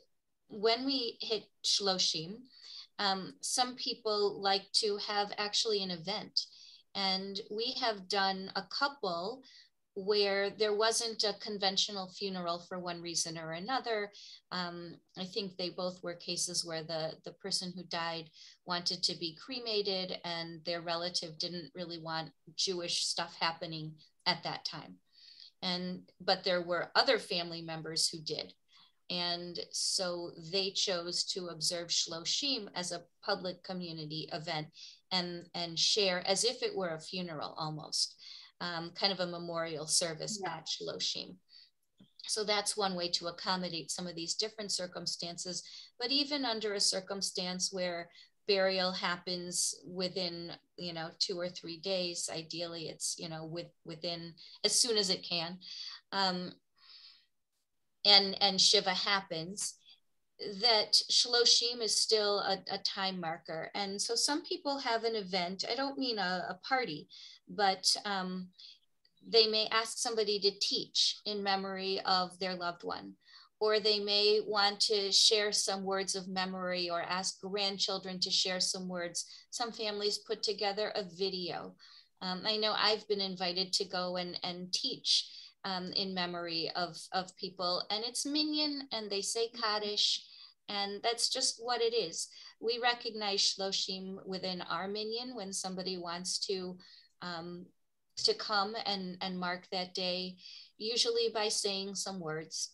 when we hit shloshim, some people like to have actually an event. And we have done a couple where there wasn't a conventional funeral for one reason or another. I think they both were cases where the person who died wanted to be cremated and their relative didn't really want Jewish stuff happening at that time. But there were other family members who did. And so they chose to observe shloshim as a public community event and share as if it were a funeral almost. Kind of a memorial service at shloshim. So that's one way to accommodate some of these different circumstances. But even under a circumstance where burial happens within, 2 or 3 days, ideally it's, within as soon as it can, and Shiva happens, that shloshim is still a time marker. And so some people have an event, I don't mean a party, but they may ask somebody to teach in memory of their loved one, or they may want to share some words of memory or ask grandchildren to share some words. Some families put together a video. I know I've been invited to go and teach in memory of people, and it's minyan, and they say Kaddish, and that's just what it is. We recognize Shloshim within our minyan when somebody wants to come and mark that day, usually by saying some words.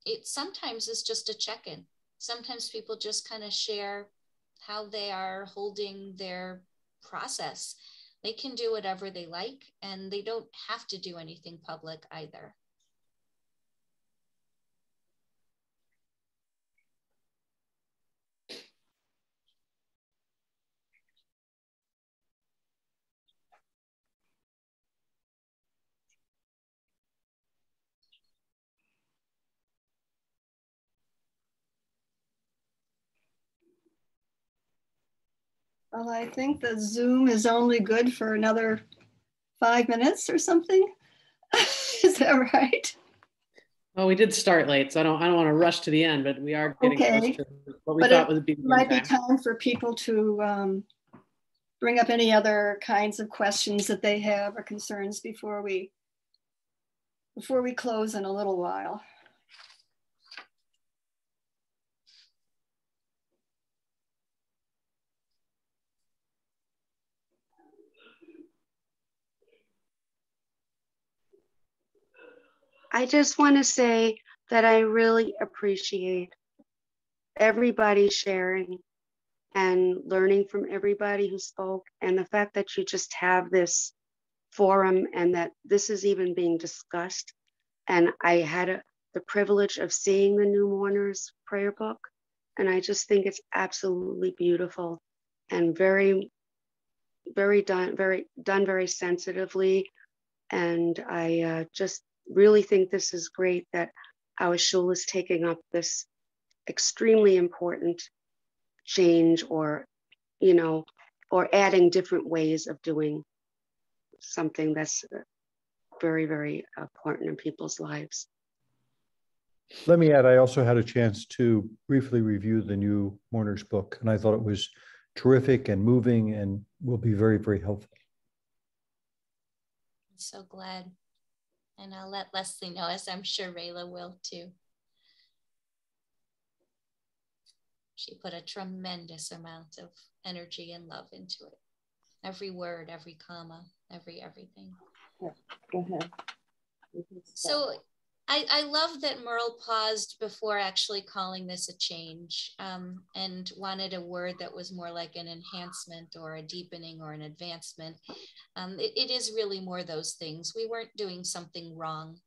It sometimes is just a check-in. Sometimes people just kind of share how they are holding their process. They can do whatever they like, and they don't have to do anything public either. Well, I think the Zoom is only good for another 5 minutes or something. Is that right? Well, we did start late, so I don't want to rush to the end, but we are getting close to what we thought would be. Might be time for people to bring up any other kinds of questions that they have or concerns before we close in a little while. I just want to say that I really appreciate everybody sharing and learning from everybody who spoke, and the fact that you just have this forum and that this is even being discussed. And I had the privilege of seeing the new mourners prayer book, and I just think it's absolutely beautiful and very done very sensitively. And I just really think this is great that our shul is taking up this extremely important change, or adding different ways of doing something that's very, very important in people's lives. Let me add, I also had a chance to briefly review the new Mourners book, and I thought it was terrific and moving and will be very, very helpful. I'm so glad. And I'll let Leslie know, as I'm sure Rayla will too. She put a tremendous amount of energy and love into it. Every word, every comma, everything. Yeah, go ahead. So I love that Merle paused before actually calling this a change, and wanted a word that was more like an enhancement or a deepening or an advancement. It is really more those things. We weren't doing something wrong.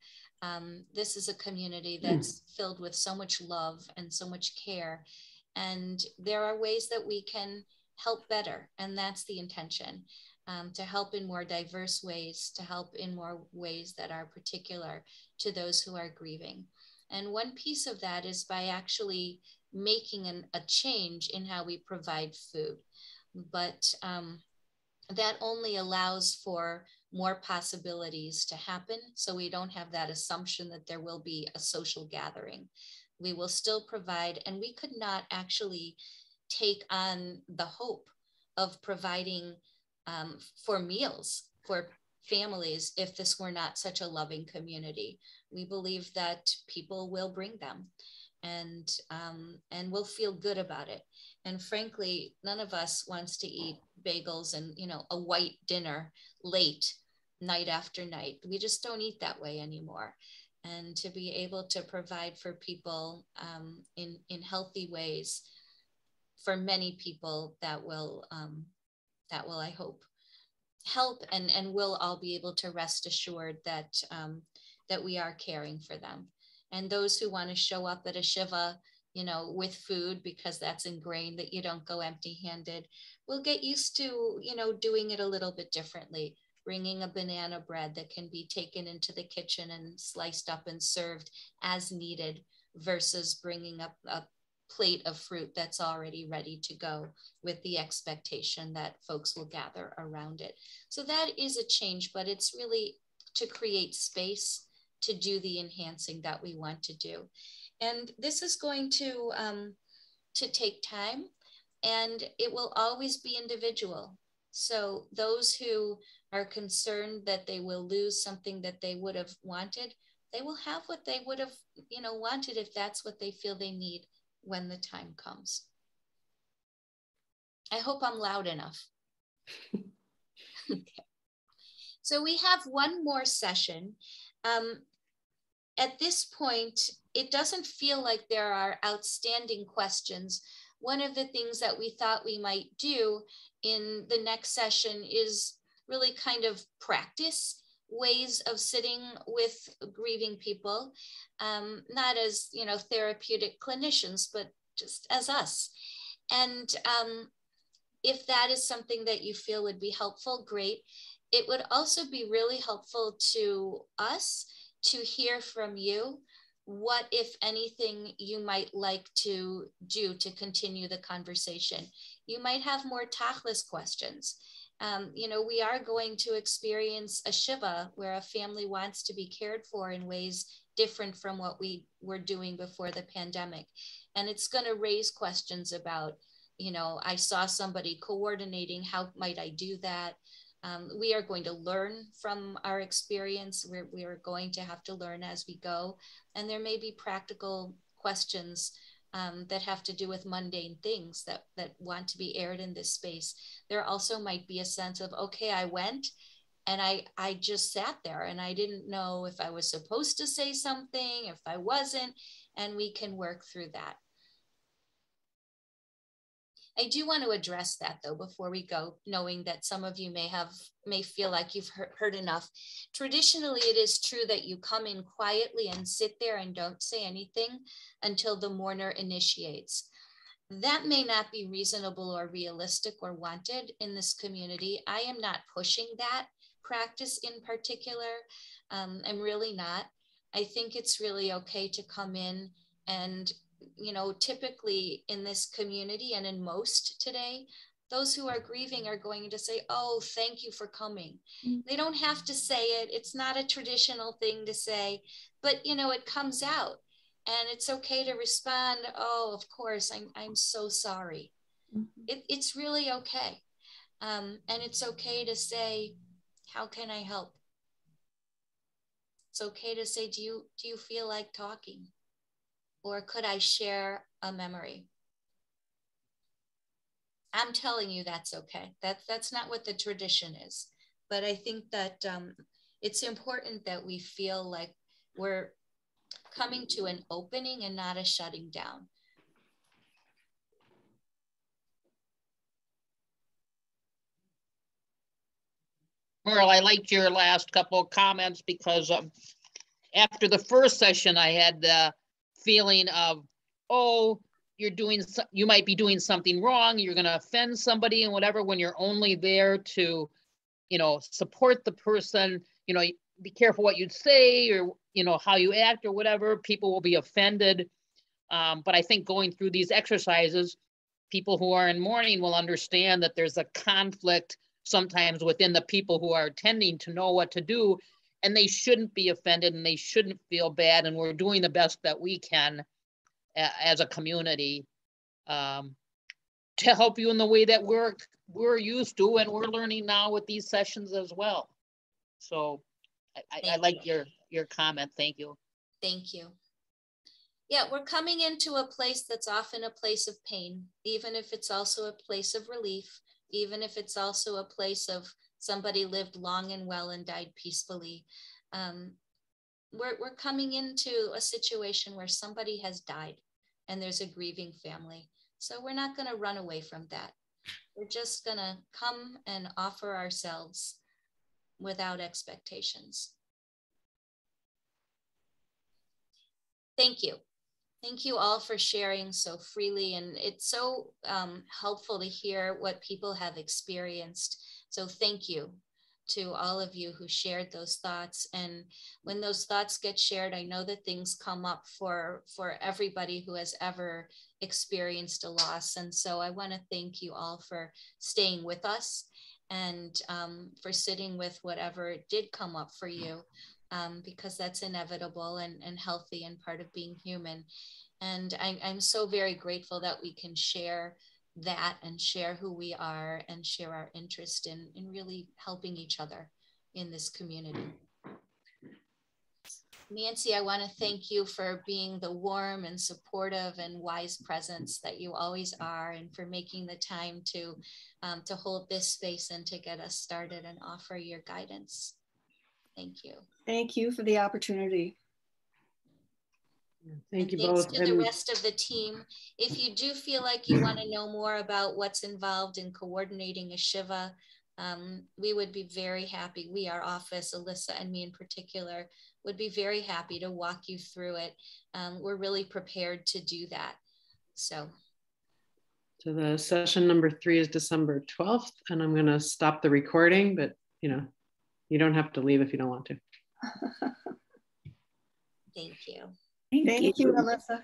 This is a community that's filled with so much love and so much care. And there are ways that we can help better. And that's the intention, to help in more diverse ways, to help in more ways that are particular to those who are grieving. And one piece of that is by actually making a change in how we provide food. But that only allows for more possibilities to happen. So we don't have that assumption that there will be a social gathering. We will still provide, and we could not actually take on the hope of providing for meals for families if this were not such a loving community. We believe that people will bring them, and will feel good about it. And frankly, none of us wants to eat bagels and a white dinner late, night after night. We just don't eat that way anymore. And to be able to provide for people in healthy ways, for many people, that will I hope help, and we'll all be able to rest assured that that we are caring for them. And those who want to show up at a Shiva, with food, because that's ingrained that you don't go empty-handed, we'll get used to, doing it a little bit differently. Bringing a banana bread that can be taken into the kitchen and sliced up and served as needed, versus bringing up a plate of fruit that's already ready to go with the expectation that folks will gather around it. So that is a change, but it's really to create space to do the enhancing that we want to do. And this is going to take time, and it will always be individual. So those who are concerned that they will lose something that they would have wanted, they will have what they would have, wanted if that's what they feel they need when the time comes. I hope I'm loud enough. Okay. So we have one more session. At this point, it doesn't feel like there are outstanding questions. One of the things that we thought we might do in the next session is really kind of practice ways of sitting with grieving people, not as, therapeutic clinicians, but just as us. And if that is something that you feel would be helpful, great. It would also be really helpful to us to hear from you what, if anything, you might like to do to continue the conversation. You might have more tachlis questions. We are going to experience a Shiva where a family wants to be cared for in ways different from what we were doing before the pandemic. And it's going to raise questions about, I saw somebody coordinating, how might I do that? We are going to learn from our experience. We are going to have to learn as we go. And there may be practical questions that have to do with mundane things that want to be aired in this space. There also might be a sense of, okay, I went and I just sat there and I didn't know if I was supposed to say something, if I wasn't, and we can work through that. I do want to address that though before we go, knowing that some of you may feel like you've heard enough. Traditionally, it is true that you come in quietly and sit there and don't say anything until the mourner initiates. That may not be reasonable or realistic or wanted in this community. I am not pushing that practice in particular. I'm really not. I think it's really okay to come in and typically in this community and in most today, those who are grieving are going to say, oh, thank you for coming. They don't have to say it. It's not a traditional thing to say, but it comes out and it's okay to respond. Oh, of course, I'm so sorry. It's really okay. And it's okay to say, how can I help? It's okay to say, do you feel like talking? Or could I share a memory? I'm telling you that's okay. That's not what the tradition is. But I think that it's important that we feel like we're coming to an opening and not a shutting down. Merle, I liked your last couple of comments because after the first session, I had the feeling of, oh, you might be doing something wrong. You're going to offend somebody and whatever, when you're only there to, support the person, be careful what you say or, how you act or whatever. People will be offended. But I think going through these exercises, people who are in mourning will understand that there's a conflict sometimes within the people who are attending to know what to do. And they shouldn't be offended and they shouldn't feel bad. And we're doing the best that we can as a community to help you in the way that we're used to and we're learning now with these sessions as well. So I like your comment. Thank you. Thank you. Yeah, we're coming into a place that's often a place of pain, even if it's also a place of relief, even if it's also a place of somebody lived long and well and died peacefully. We're coming into a situation where somebody has died and there's a grieving family. So we're not going to run away from that. We're just going to come and offer ourselves without expectations. Thank you. Thank you all for sharing so freely. And it's so helpful to hear what people have experienced. So thank you to all of you who shared those thoughts. And when those thoughts get shared, I know that things come up for everybody who has ever experienced a loss. And so I want to thank you all for staying with us and for sitting with whatever did come up for you, because that's inevitable and healthy and part of being human. And I'm so very grateful that we can share that and share who we are and share our interest in really helping each other in this community. Nancy, I want to thank you for being the warm and supportive and wise presence that you always are, and for making the time to hold this space and to get us started and offer your guidance. Thank you. Thank you for the opportunity. Thank you thanks both. to the rest of the team. If you do feel like you want to know more about what's involved in coordinating a Shiva, we would be very happy. We, our office, Alyssa and me in particular, would be very happy to walk you through it. We're really prepared to do that. So the session number 3 is December 12th, and I'm going to stop the recording, but you don't have to leave if you don't want to. Thank you. Thank you, Alyssa.